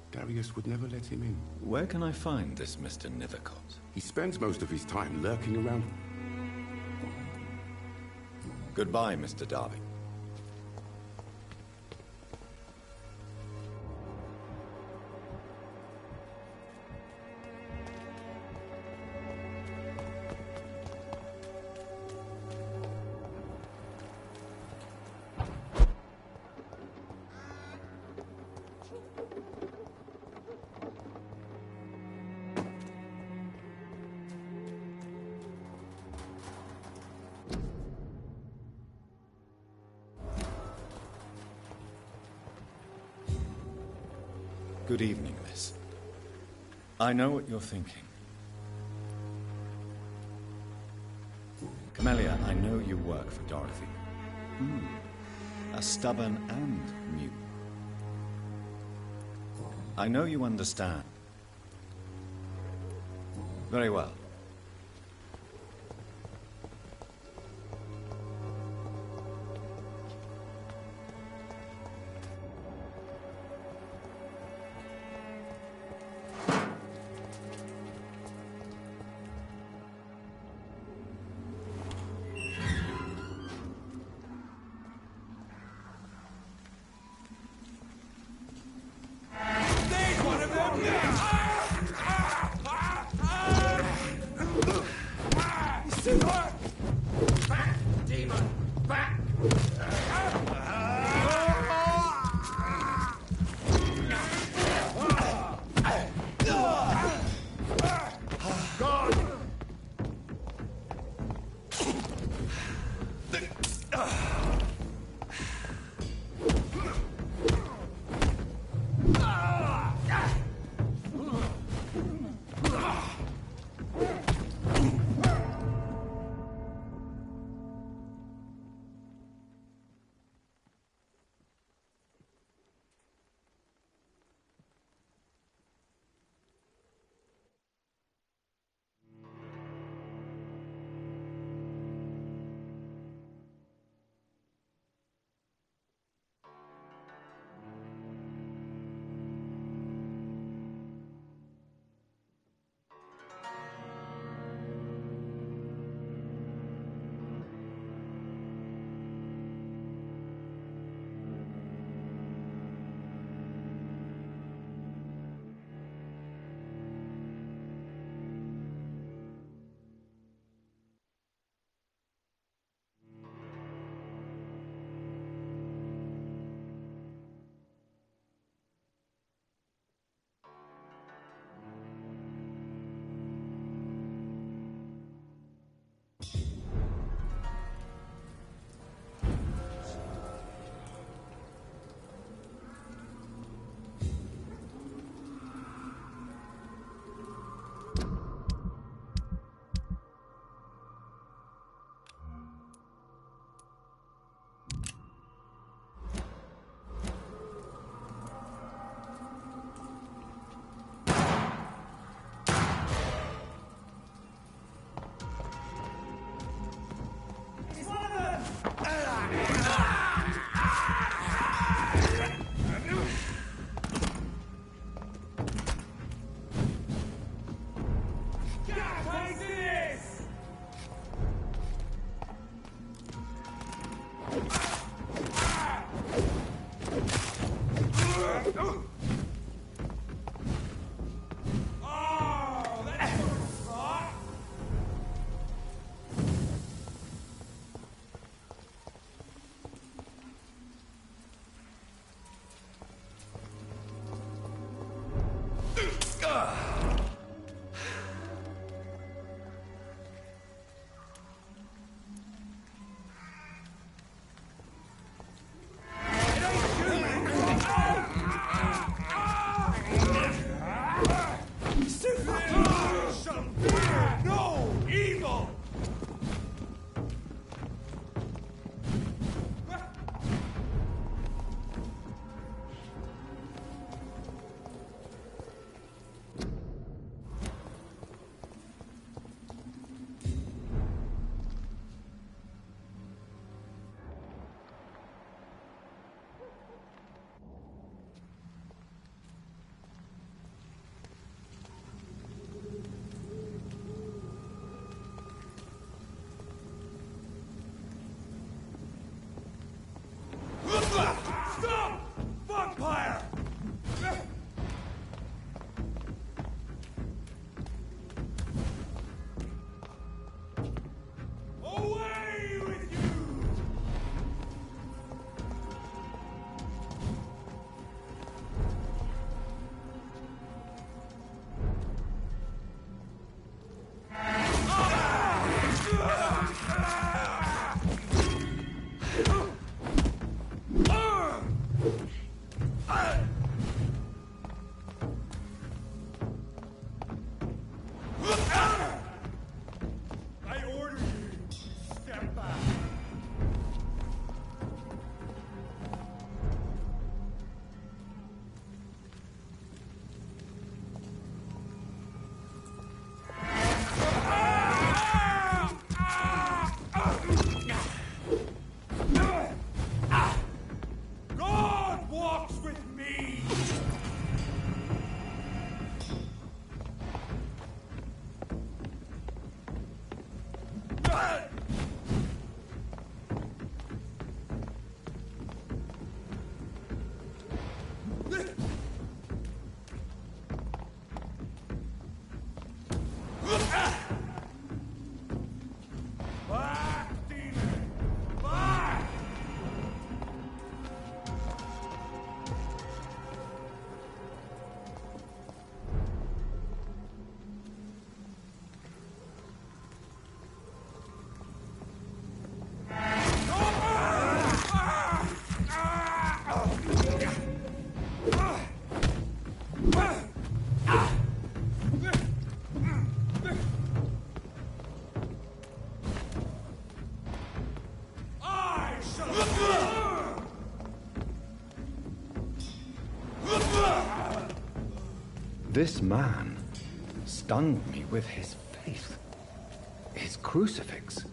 Darius would never let him in. Where can I find this Mr. Nethercott? He spends most of his time lurking around. Goodbye, Mr. Darby. Good evening, miss. I know what you're thinking. Camellia, I know you work for Dorothy. A stubborn and mute. I know you understand. Very well. I order you, step back. God walks with me! Back, demon! Back! I shall. This man stunned me with his faith. His crucifix.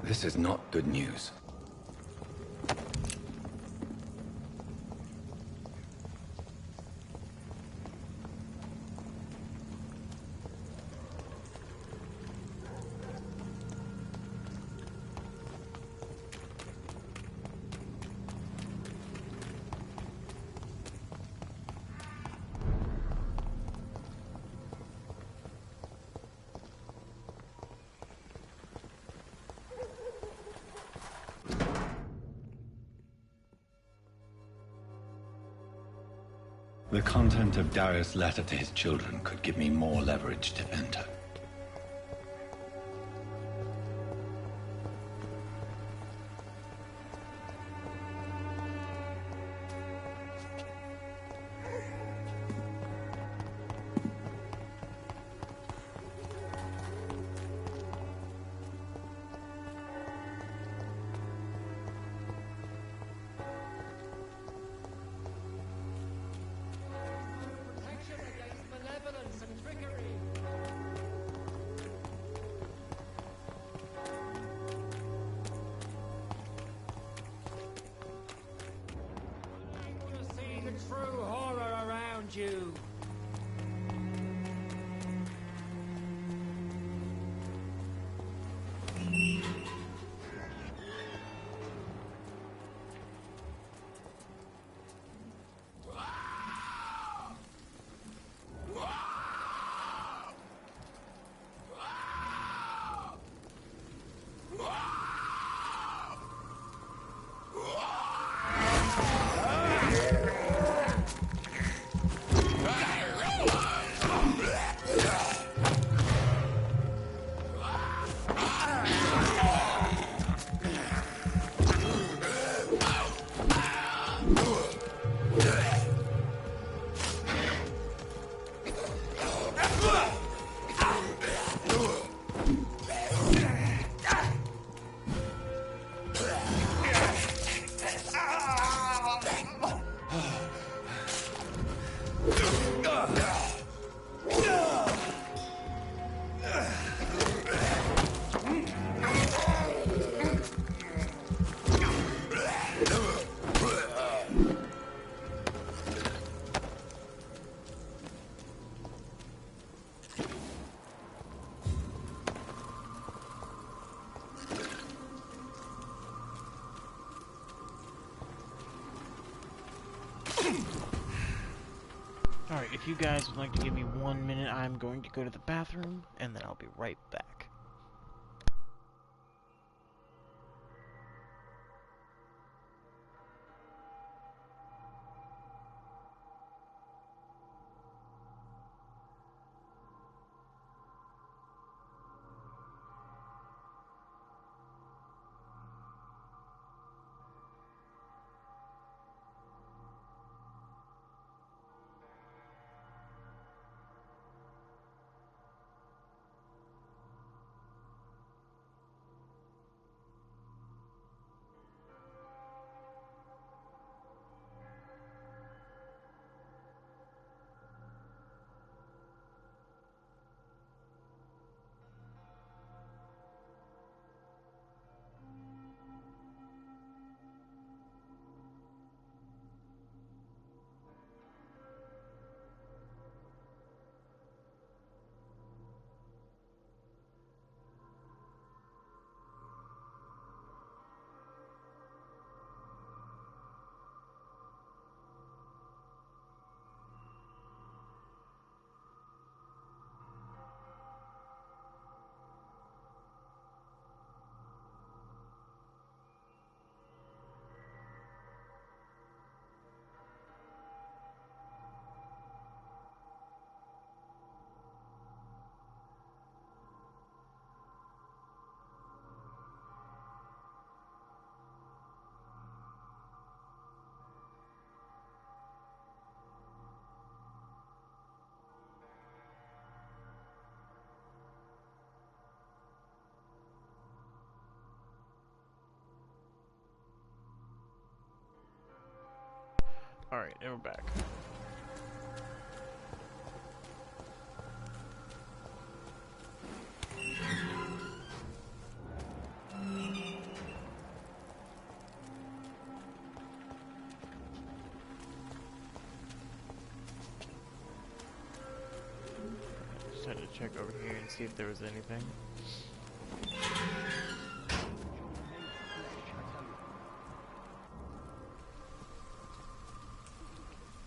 This is not good news. The content of Darius' letter to his children could give me more leverage to enter. Protection against malevolence and trickery. Able to see the true horror around you. Alright, if you guys would like to give me 1 minute, I'm going to go to the bathroom, and then I'll be right back. Alright, and we're back. Just had to check over here and see if there was anything.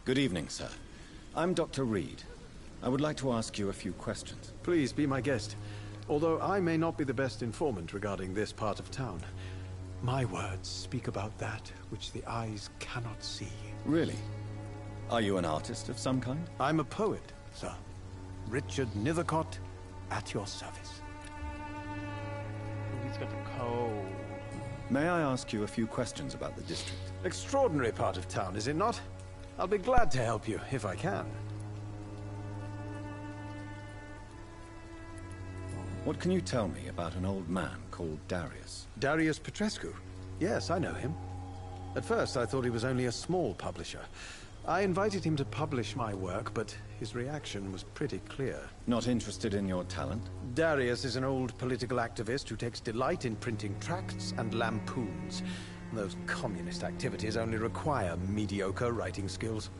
Good evening, sir. I'm Dr. Reed. I would like to ask you a few questions. Please be my guest. Although I may not be the best informant regarding this part of town, my words speak about that which the eyes cannot see. Really? Are you an artist of some kind? I'm a poet, sir. Richard Nithercott, at your service. He's got the code. May I ask you a few questions about the district? Extraordinary part of town, is it not? I'll be glad to help you, if I can. What can you tell me about an old man called Darius? Darius Petrescu? Yes, I know him. At first, I thought he was only a small publisher. I invited him to publish my work, but his reaction was pretty clear. Not interested in your talent? Darius is an old political activist who takes delight in printing tracts and lampoons. Those communist activities only require mediocre writing skills.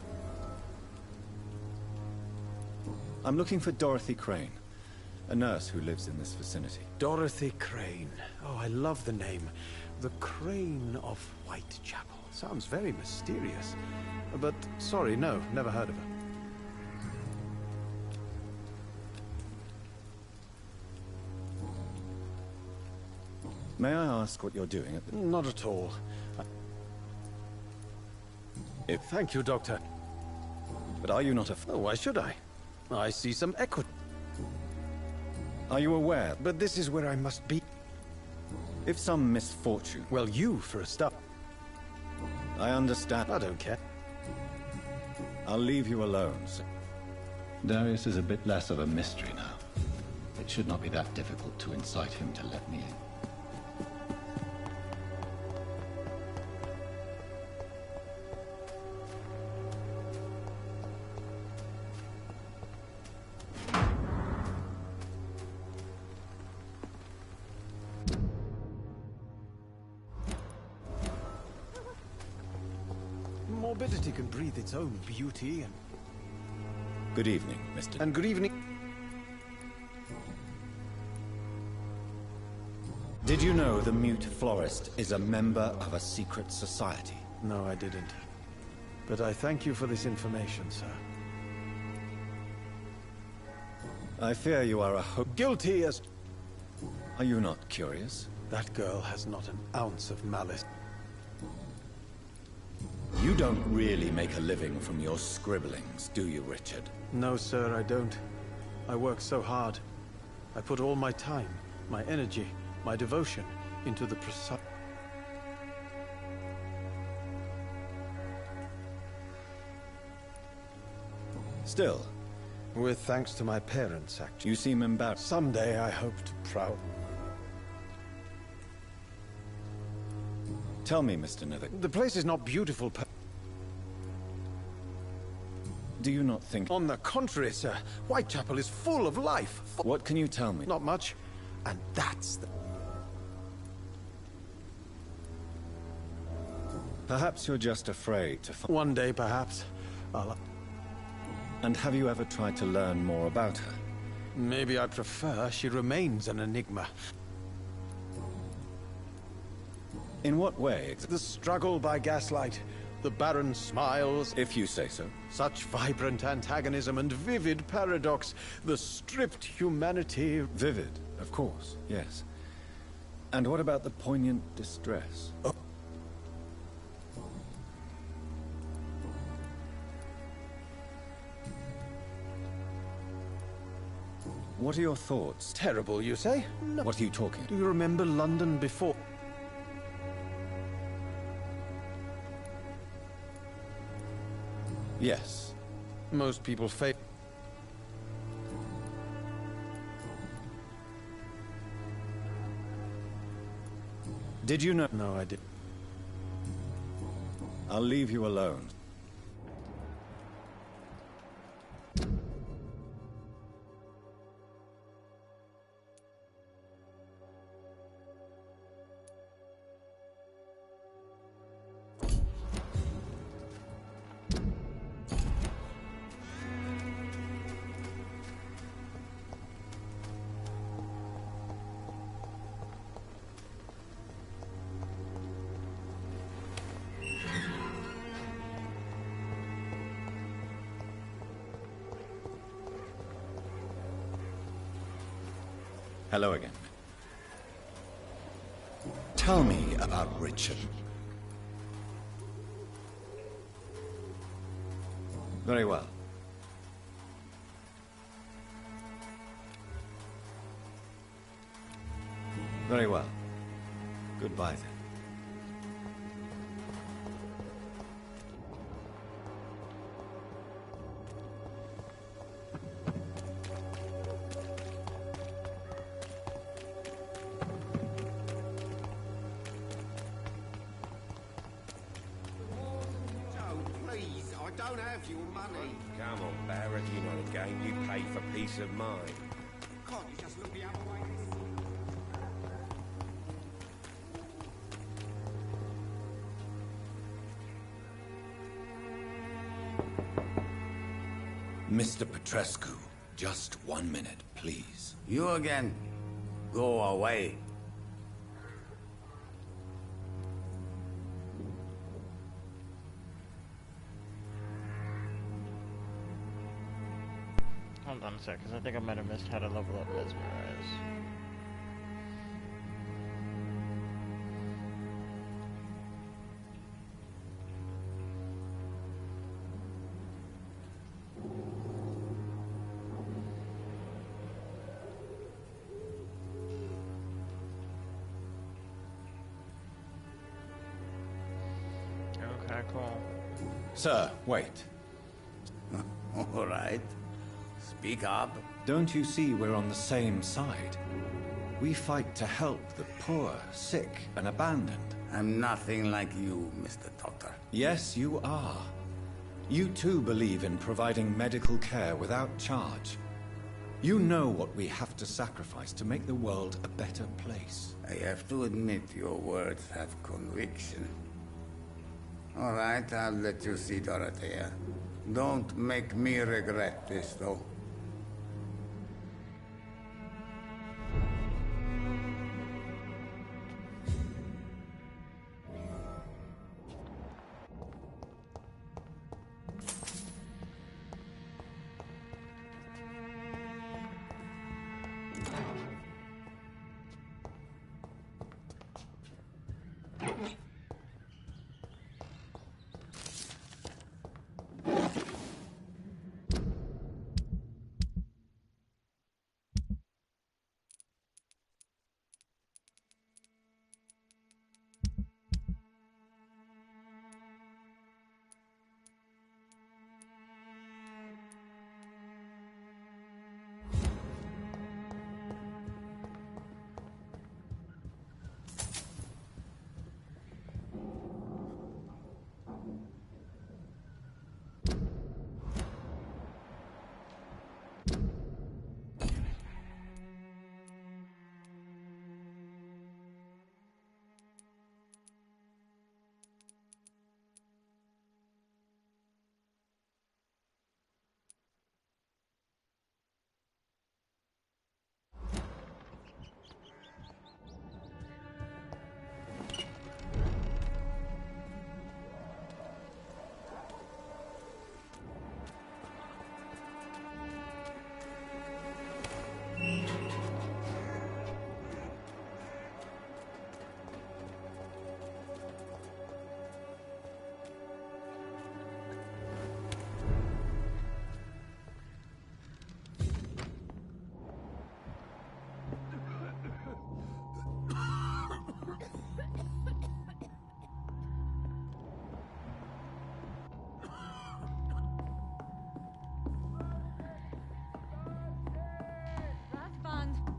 I'm looking for Dorothy Crane, a nurse who lives in this vicinity. Dorothy Crane. Oh, I love the name. The Crane of Whitechapel. Sounds very mysterious. But, sorry, no, never heard of her. May I ask what you're doing at the... Not at all. Thank you, Doctor. But are you not a... Oh, why should I? I see some equity. Are you aware? But this is where I must be. If some misfortune... Well, you, for a start. I understand. I don't care. I'll leave you alone, sir. Darius is a bit less of a mystery now. It should not be that difficult to incite him to let me in. Morbidity can breathe its own beauty and... Good evening, Mr. And good evening. Did you know the Mute Florist is a member of a secret society? No, I didn't. But I thank you for this information, sir. I fear you are guilty as... Are you not curious? That girl has not an ounce of malice. You don't really make a living from your scribblings, do you, Richard? No, sir, I don't. I work so hard. I put all my time, my energy, my devotion into the precise... Still. With thanks to my parents, actually. You seem embarrassed. Someday I hope to proud... Tell me, Mr. Nithercott. The place is not beautiful, Do you not think... On the contrary, sir. Whitechapel is full of life. What can you tell me? Not much. And that's the... Perhaps you're just afraid to... One day, perhaps, I'll... And have you ever tried to learn more about her? Maybe I prefer she remains an enigma. In what way? The struggle by gaslight. The barren smiles. If you say so. Such vibrant antagonism and vivid paradox. The stripped humanity. Vivid, of course, yes. And what about the poignant distress? Oh. What are your thoughts? Terrible, you say? No. What are you talking? Do you remember London before? Yes. Most people fail. Did you know? No, I didn't. I'll leave you alone. Hello again. Tell me about Richard. Very well. Very well. Goodbye then. Come on, Barrett, you know the game. You pay for peace of mind. Can't you just look the other way? Mr. Petrescu, just 1 minute, please. You again. Go away. Hold on a sec, because I think I might have missed how to level up Mesmerize. Okay, cool. Sir, wait. All right. Speak up. Don't you see we're on the same side? We fight to help the poor, sick, and abandoned. I'm nothing like you, Mr. Doctor. Yes, you are. You too believe in providing medical care without charge. You know what we have to sacrifice to make the world a better place. I have to admit your words have conviction. All right, I'll let you see Dorothea. Don't make me regret this, though.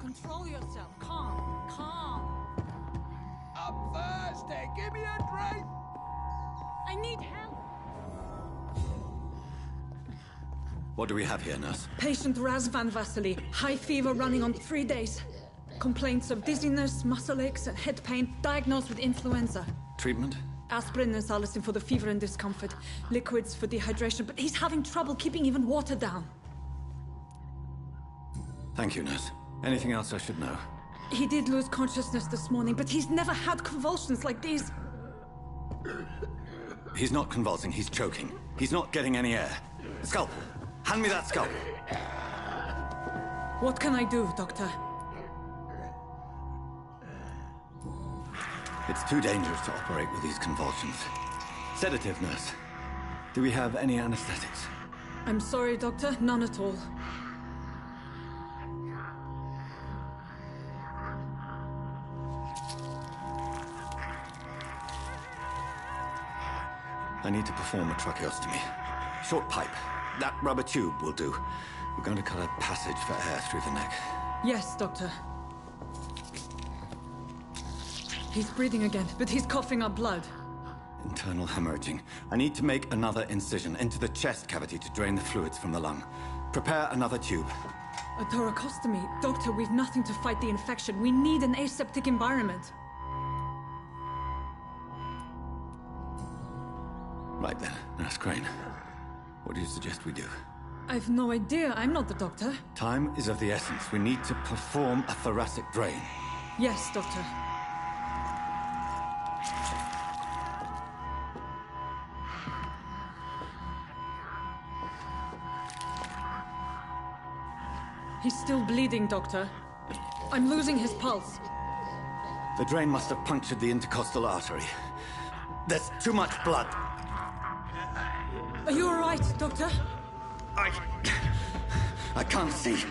Control yourself. Calm. Calm. I'm thirsty. Give me a drink. I need help. What do we have here, nurse? Patient Razvan Vasily. High fever running on 3 days. Complaints of dizziness, muscle aches, and head pain. Diagnosed with influenza. Treatment? Aspirin and salicin for the fever and discomfort. Liquids for dehydration, but he's having trouble keeping even water down. Thank you, nurse. Anything else I should know? He did lose consciousness this morning, but he's never had convulsions like these. He's not convulsing, he's choking. He's not getting any air. Scalpel! Hand me that scalpel! What can I do, Doctor? It's too dangerous to operate with these convulsions. Sedative, nurse. Do we have any anesthetics? I'm sorry, Doctor. None at all. I need to perform a tracheostomy. Short pipe. That rubber tube will do. We're going to cut a passage for air through the neck. Yes, Doctor. He's breathing again, but he's coughing up blood. Internal hemorrhaging. I need to make another incision into the chest cavity to drain the fluids from the lung. Prepare another tube. A thoracostomy? Doctor, we've nothing to fight the infection. We need an aseptic environment. Right then, Nurse Crane. What do you suggest we do? I've no idea. I'm not the doctor. Time is of the essence. We need to perform a thoracic drain. Yes, Doctor. He's still bleeding, Doctor. I'm losing his pulse. The drain must have punctured the intercostal artery. There's too much blood. Are you all right, Doctor? I can't see.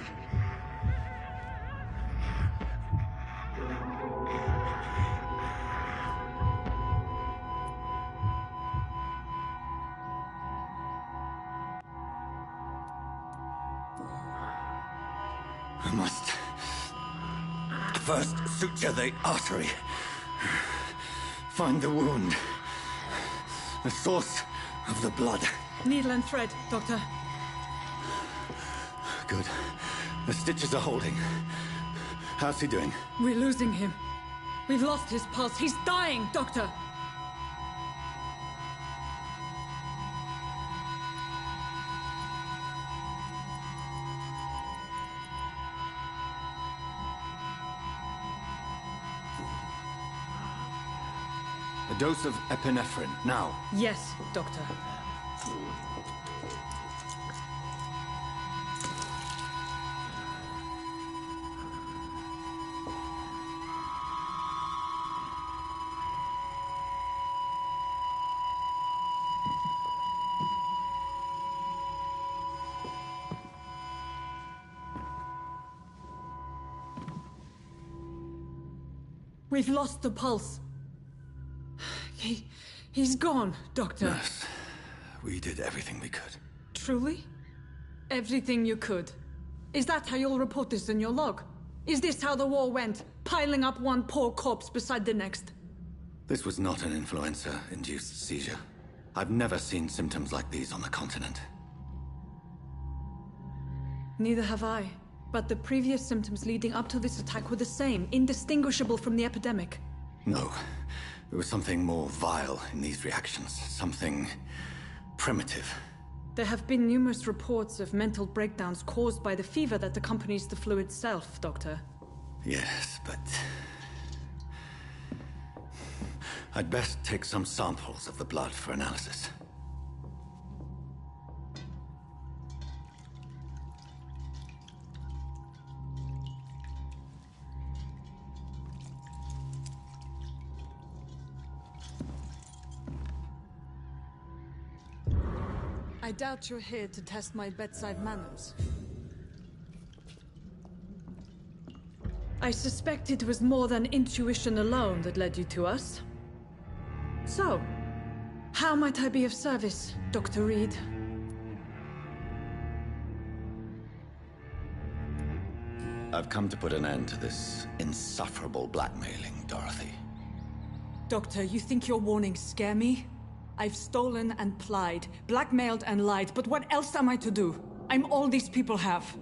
I must first suture the artery. Find the wound. The source of the blood. Needle and thread, Doctor. Good. The stitches are holding. How's he doing? We're losing him. We've lost his pulse. He's dying, Doctor! A dose of epinephrine, now. Yes, Doctor. We've lost the pulse. He's gone, Doctor. Nurse, we did everything we could. Truly? Everything you could? Is that how you'll report this in your log? Is this how the war went? Piling up one poor corpse beside the next? This was not an influenza-induced seizure. I've never seen symptoms like these on the continent. Neither have I. But the previous symptoms leading up to this attack were the same, indistinguishable from the epidemic. No. There was something more vile in these reactions. Something primitive. There have been numerous reports of mental breakdowns caused by the fever that accompanies the flu itself, Doctor. Yes, but... I'd best take some samples of the blood for analysis. I doubt you're here to test my bedside manners. I suspect it was more than intuition alone that led you to us. So, how might I be of service, Dr. Reed? I've come to put an end to this insufferable blackmailing, Dorothy. Doctor, you think your warnings scare me? I've stolen and plied, blackmailed and lied, but what else am I to do? I'm all these people have.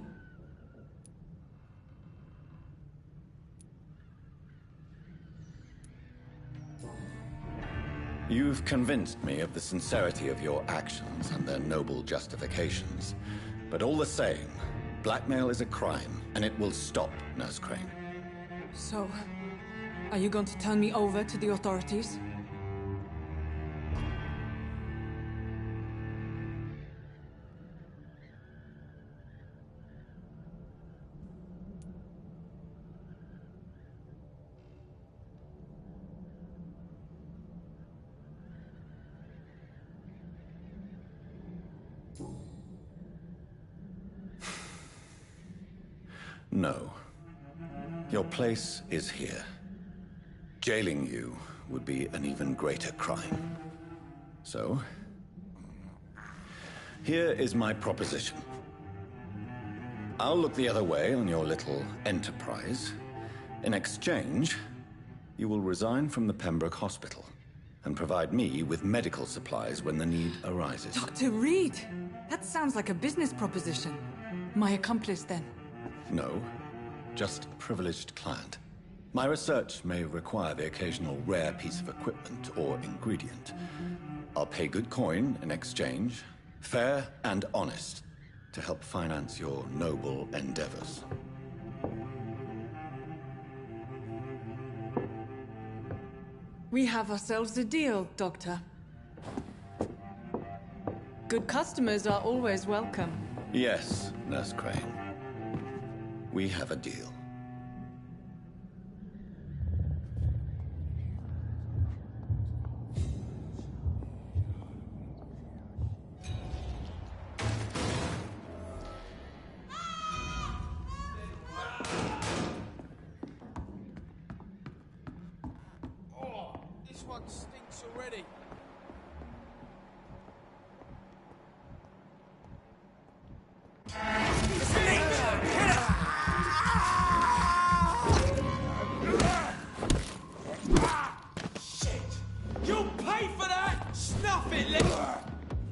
You've convinced me of the sincerity of your actions and their noble justifications. But all the same, blackmail is a crime, and it will stop, Nurse Crane. So, are you going to turn me over to the authorities? No. Your place is here. Jailing you would be an even greater crime. So, here is my proposition. I'll look the other way on your little enterprise. In exchange, you will resign from the Pembroke Hospital and provide me with medical supplies when the need arises. Dr. Reed! That sounds like a business proposition. My accomplice, then? No, just a privileged client. My research may require the occasional rare piece of equipment or ingredient. I'll pay good coin in exchange, fair and honest, to help finance your noble endeavors. We have ourselves a deal, Doctor. Good customers are always welcome. Yes, Nurse Crane. We have a deal. This one stinks already. Shit! You'll pay for that! Snuff it,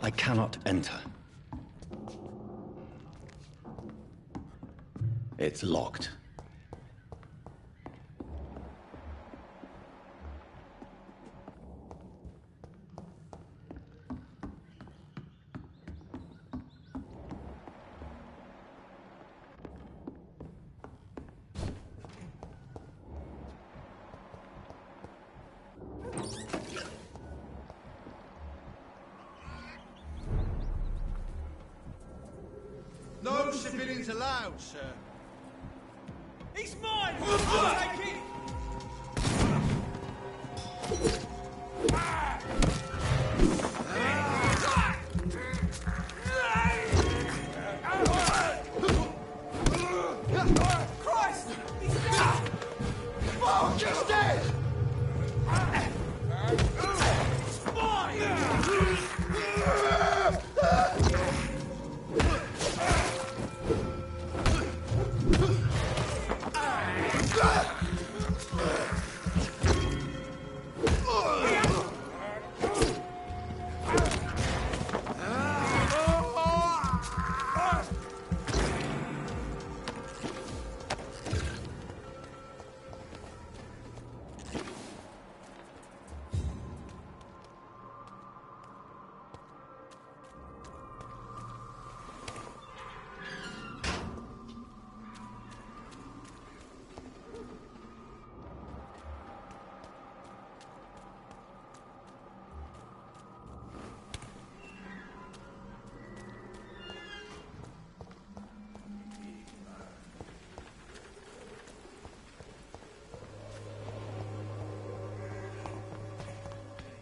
I cannot enter. It's locked. No civilians allowed, sir. He's mine! I'll take it! Christ! He's dead! Fuck, he's dead! It's mine!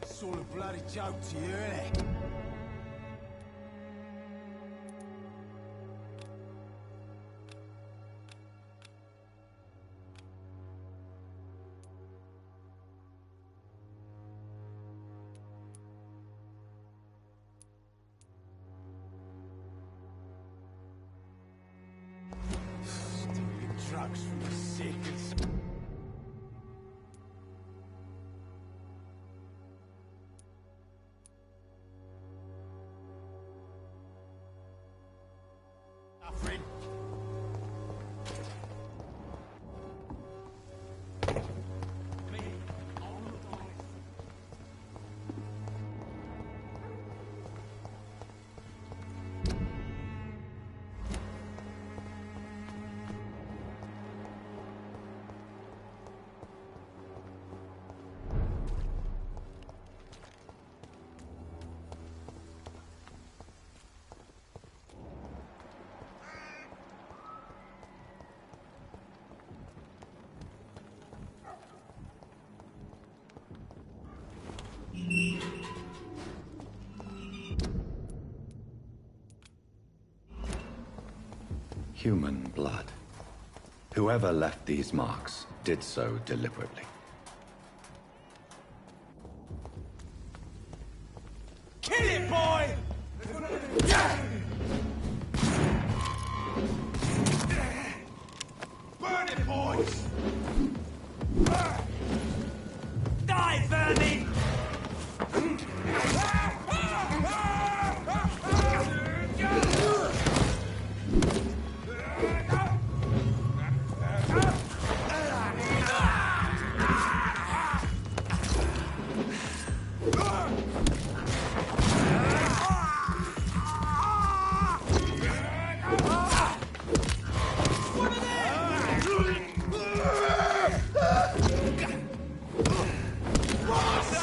It's all a bloody joke to you, innit? Stealing drugs from the sick and... Suffering. Human blood. Whoever left these marks did so deliberately. Kill it, boy! Burn it, boys! Die, vermin! What?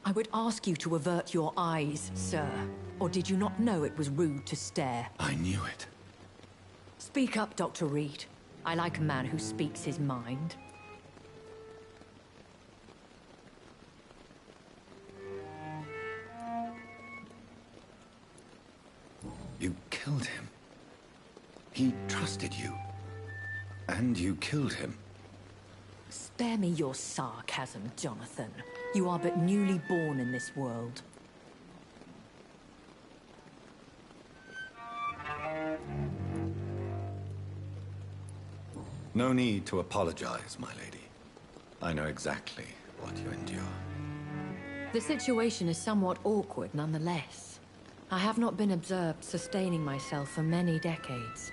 I would ask you to avert your eyes, sir. Or did you not know it was rude to stare? I knew it. Speak up, Dr. Reed. I like a man who speaks his mind. You killed him. He trusted you. And you killed him. Spare me your sarcasm, Jonathan. You are but newly born in this world. No need to apologize, my lady. I know exactly what you endure. The situation is somewhat awkward nonetheless. I have not been observed sustaining myself for many decades.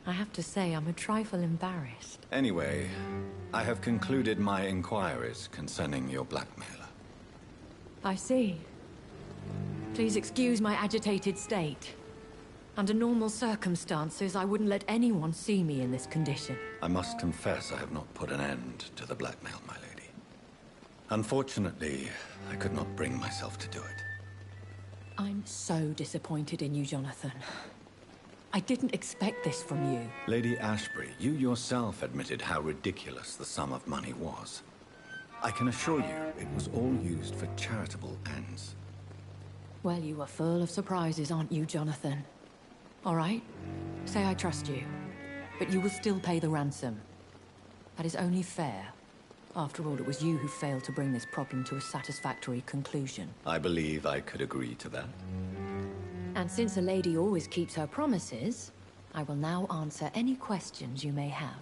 I have to say I'm a trifle embarrassed. Anyway, I have concluded my inquiries concerning your blackmailer. I see. Please excuse my agitated state. Under normal circumstances, I wouldn't let anyone see me in this condition. I must confess I have not put an end to the blackmail, my lady. Unfortunately, I could not bring myself to do it. I'm so disappointed in you, Jonathan. I didn't expect this from you. Lady Ashbury, you yourself admitted how ridiculous the sum of money was. I can assure you it was all used for charitable ends. Well, you are full of surprises, aren't you, Jonathan? All right, say I trust you, but you will still pay the ransom. That is only fair. After all, it was you who failed to bring this problem to a satisfactory conclusion. I believe I could agree to that. And since a lady always keeps her promises, I will now answer any questions you may have.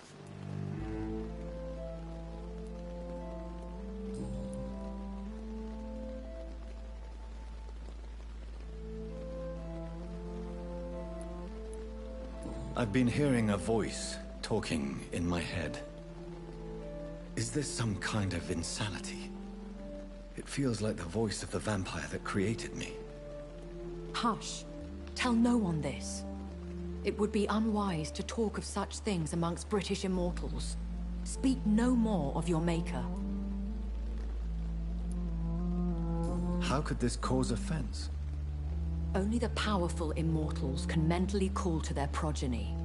I've been hearing a voice talking in my head. Is this some kind of insanity? It feels like the voice of the vampire that created me. Hush. Tell no one this. It would be unwise to talk of such things amongst British immortals. Speak no more of your maker. How could this cause offense? Only the powerful immortals can mentally call to their progeny.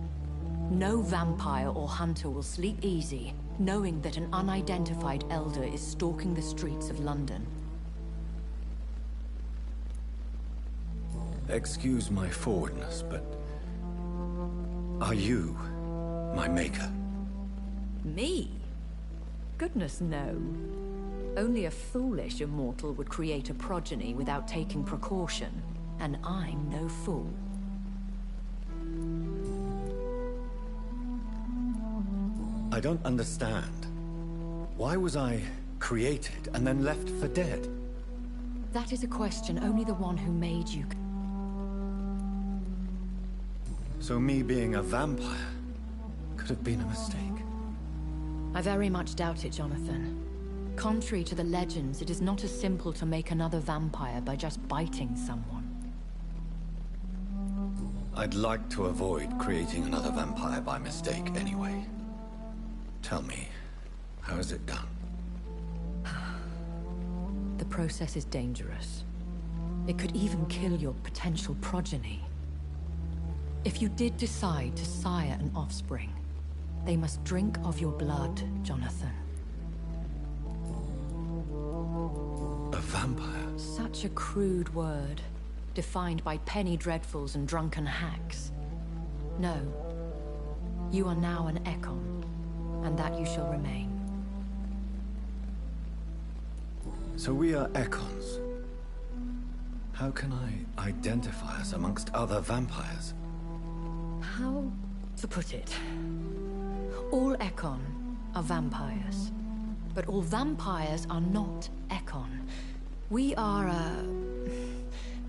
No vampire or hunter will sleep easy, knowing that an unidentified elder is stalking the streets of London. Excuse my forwardness, but... are you my maker? Me? Goodness, no. Only a foolish immortal would create a progeny without taking precaution. And I'm no fool. I don't understand. Why was I created and then left for dead? That is a question only the one who made you... So me being a vampire could have been a mistake. I very much doubt it, Jonathan. Contrary to the legends, it is not as simple to make another vampire by just biting someone. I'd like to avoid creating another vampire by mistake anyway. Tell me, how is it done? The process is dangerous. It could even kill your potential progeny. If you did decide to sire an offspring, they must drink of your blood, Jonathan. A vampire? Such a crude word, defined by penny dreadfuls and drunken hacks. No. You are now an Ekon, and that you shall remain. So we are Ekons. How can I identify us amongst other vampires? How to put it? All Ekon are vampires, but all vampires are not Ekon. We are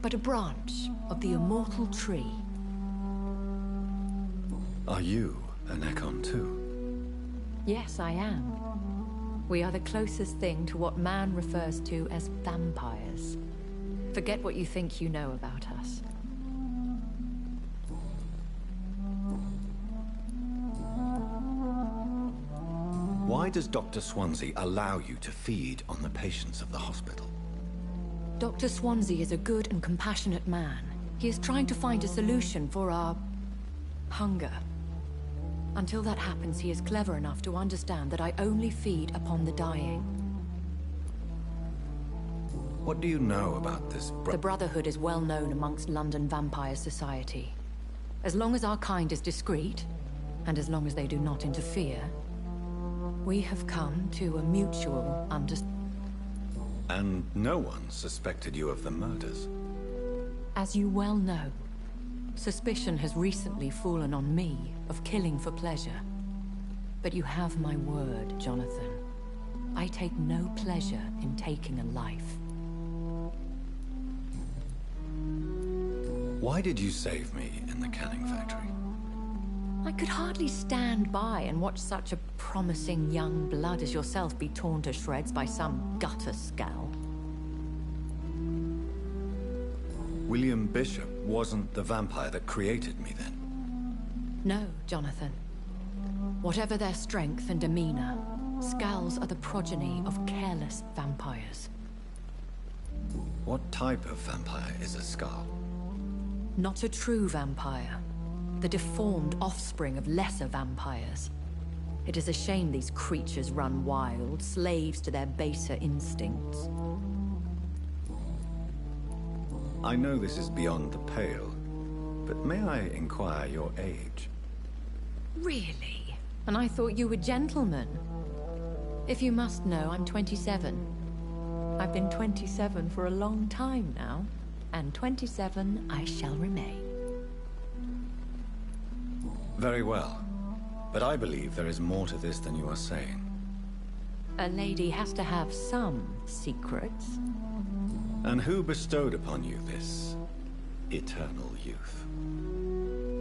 but a branch of the immortal tree. Are you an Ekon too? Yes, I am. We are the closest thing to what man refers to as vampires. Forget what you think you know about us. Why does Dr. Swansea allow you to feed on the patients of the hospital? Dr. Swansea is a good and compassionate man. He is trying to find a solution for our hunger. Until that happens, he is clever enough to understand that I only feed upon the dying. What do you know about this The Brotherhood is well known amongst London vampire society. As long as our kind is discreet, and as long as they do not interfere, we have come to a mutual understanding. And no one suspected you of the murders? As you well know, suspicion has recently fallen on me of killing for pleasure. But you have my word, Jonathan. I take no pleasure in taking a life. Why did you save me in the canning factory? I could hardly stand by and watch such a promising young blood as yourself be torn to shreds by some gutter scowl. William Bishop wasn't the vampire that created me then? No, Jonathan. Whatever their strength and demeanor, Scowls are the progeny of careless vampires. What type of vampire is a Scowl? Not a true vampire. The deformed offspring of lesser vampires. It is a shame these creatures run wild, slaves to their baser instincts. I know this is beyond the pale, but may I inquire your age? Really? And I thought you were gentlemen. If you must know, I'm 27. I've been 27 for a long time now, and 27 I shall remain. Very well. But I believe there is more to this than you are saying. A lady has to have some secrets. And who bestowed upon you this eternal youth?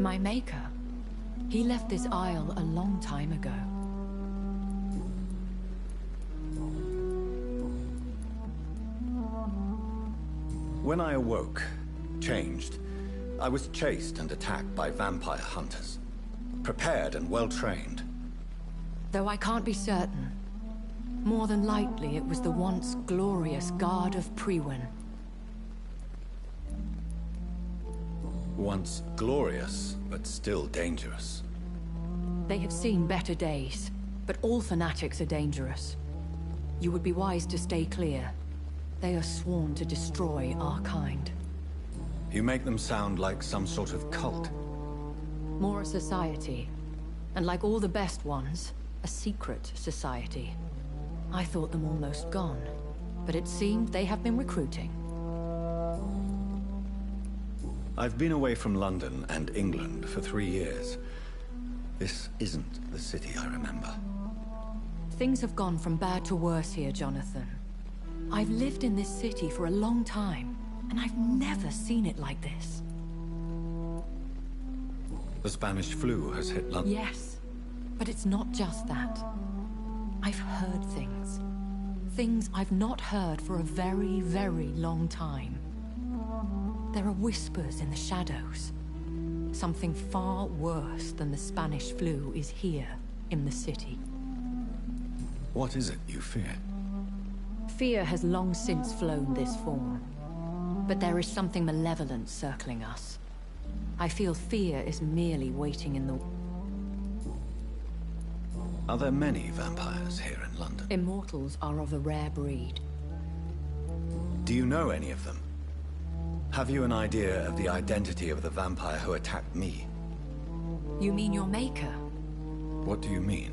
My maker. He left this isle a long time ago. When I awoke, changed, I was chased and attacked by vampire hunters. Prepared and well-trained. Though I can't be certain. More than likely, it was the once glorious Guard of Priwen. Once glorious, but still dangerous. They have seen better days, but all fanatics are dangerous. You would be wise to stay clear. They are sworn to destroy our kind. You make them sound like some sort of cult. More a society. And like all the best ones, a secret society. I thought them almost gone, but it seemed they have been recruiting. I've been away from London and England for 3 years. This isn't the city I remember. Things have gone from bad to worse here, Jonathan. I've lived in this city for a long time, and I've never seen it like this. The Spanish flu has hit London. Yes, but it's not just that. I've heard things. Things I've not heard for a very, very long time. There are whispers in the shadows. Something far worse than the Spanish flu is here in the city. What is it you fear? Fear has long since flown this form. But there is something malevolent circling us. I feel fear is merely waiting in the... Are there many vampires here in London? Immortals are of a rare breed. Do you know any of them? Have you an idea of the identity of the vampire who attacked me? You mean your maker? What do you mean?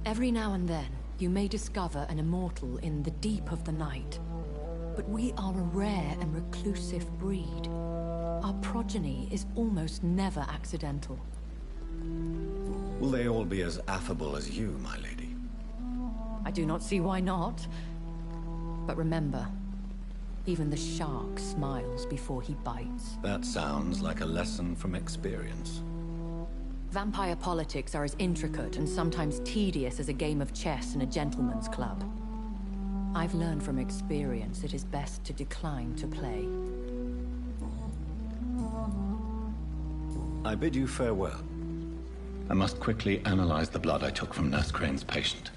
Every now and then, you may discover an immortal in the deep of the night. But we are a rare and reclusive breed. Our progeny is almost never accidental. Will they all be as affable as you, my lady? I do not see why not. But remember, even the shark smiles before he bites. That sounds like a lesson from experience. Vampire politics are as intricate and sometimes tedious as a game of chess in a gentleman's club. I've learned from experience it is best to decline to play. I bid you farewell. I must quickly analyze the blood I took from Nurse Crane's patient.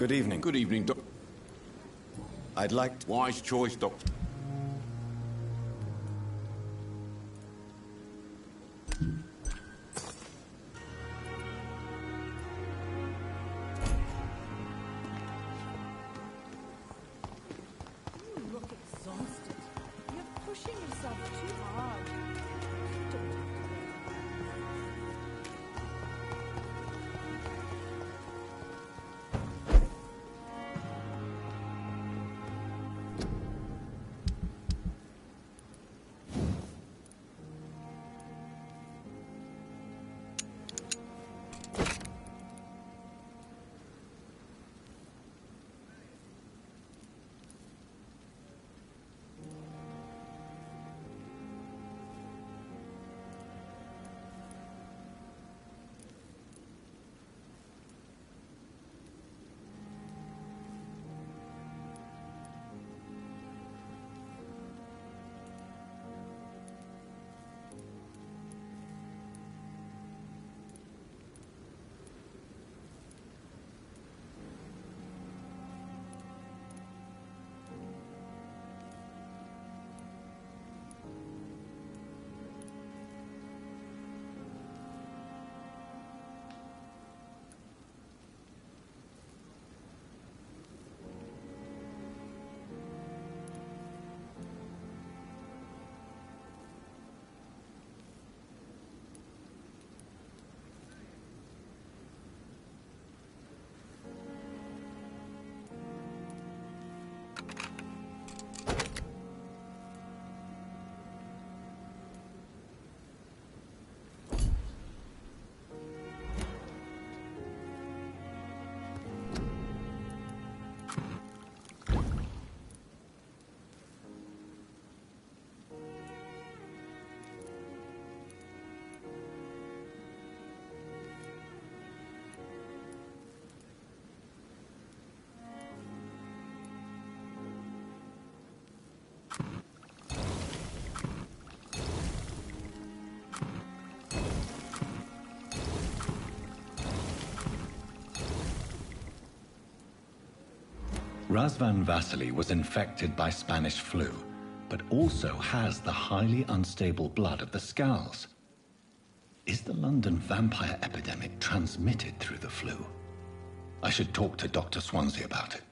Good evening. Good evening, Doc. I'd like to... Wise choice, Doctor. You look exhausted. You're pushing yourself too hard. Razvan Vasily was infected by Spanish flu, but also has the highly unstable blood of the Scowls. Is the London vampire epidemic transmitted through the flu? I should talk to Dr. Swansea about it.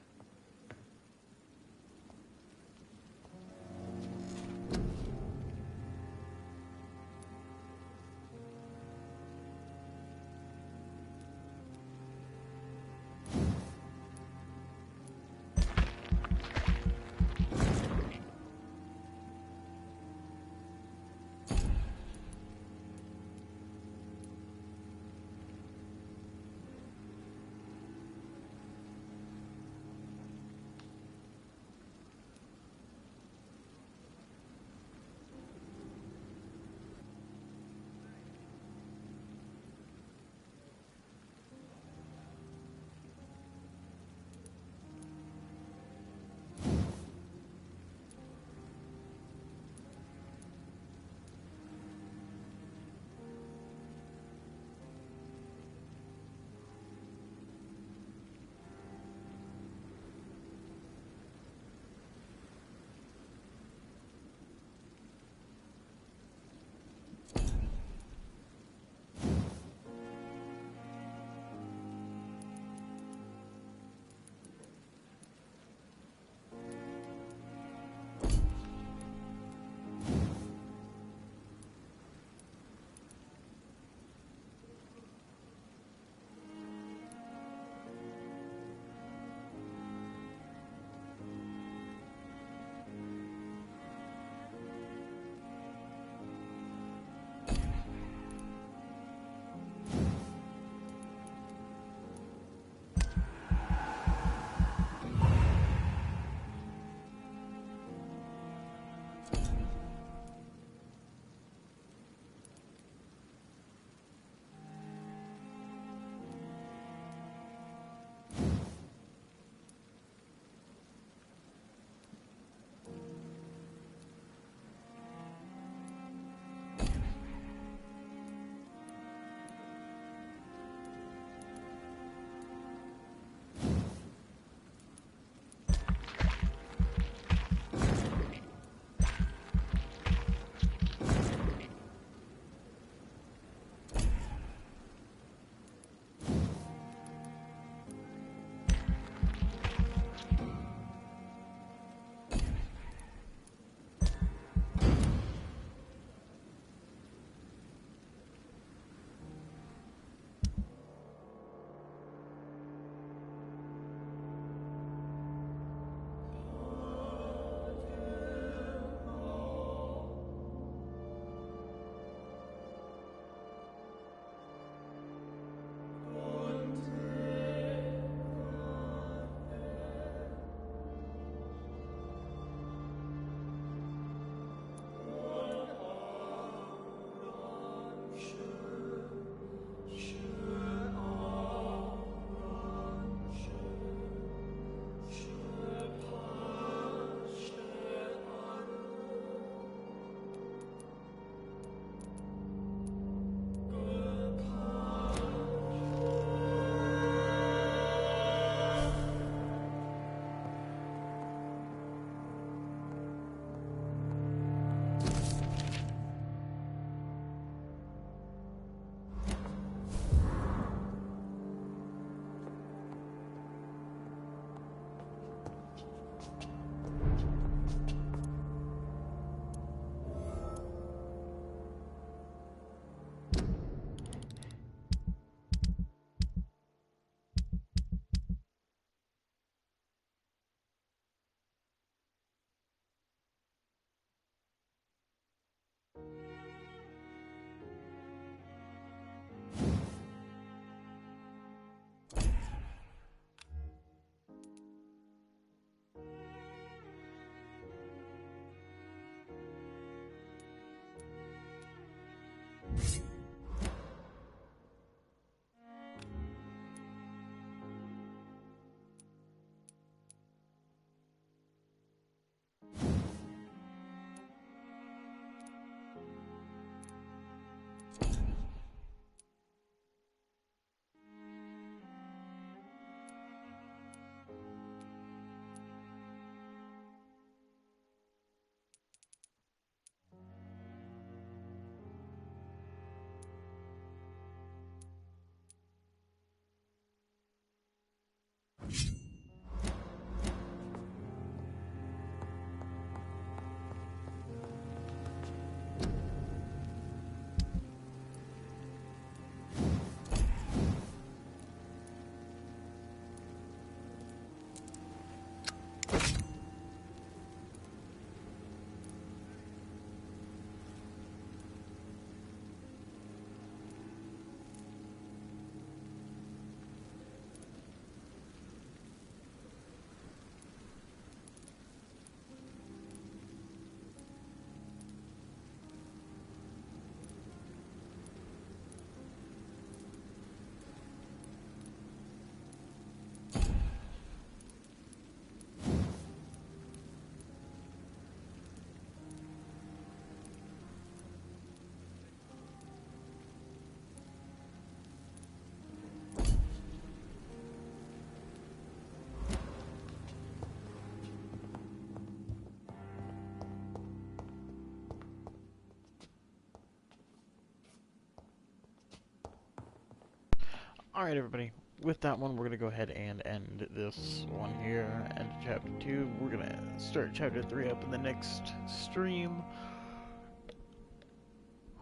Alright, everybody. With that one, we're going to go ahead and end this one here. End of Chapter 2. We're going to start Chapter 3 up in the next stream.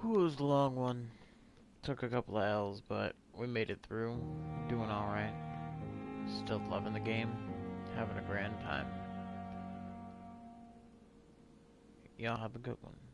It was a long one. Took a couple of L's, but we made it through. Doing alright. Still loving the game. Having a grand time. Y'all have a good one.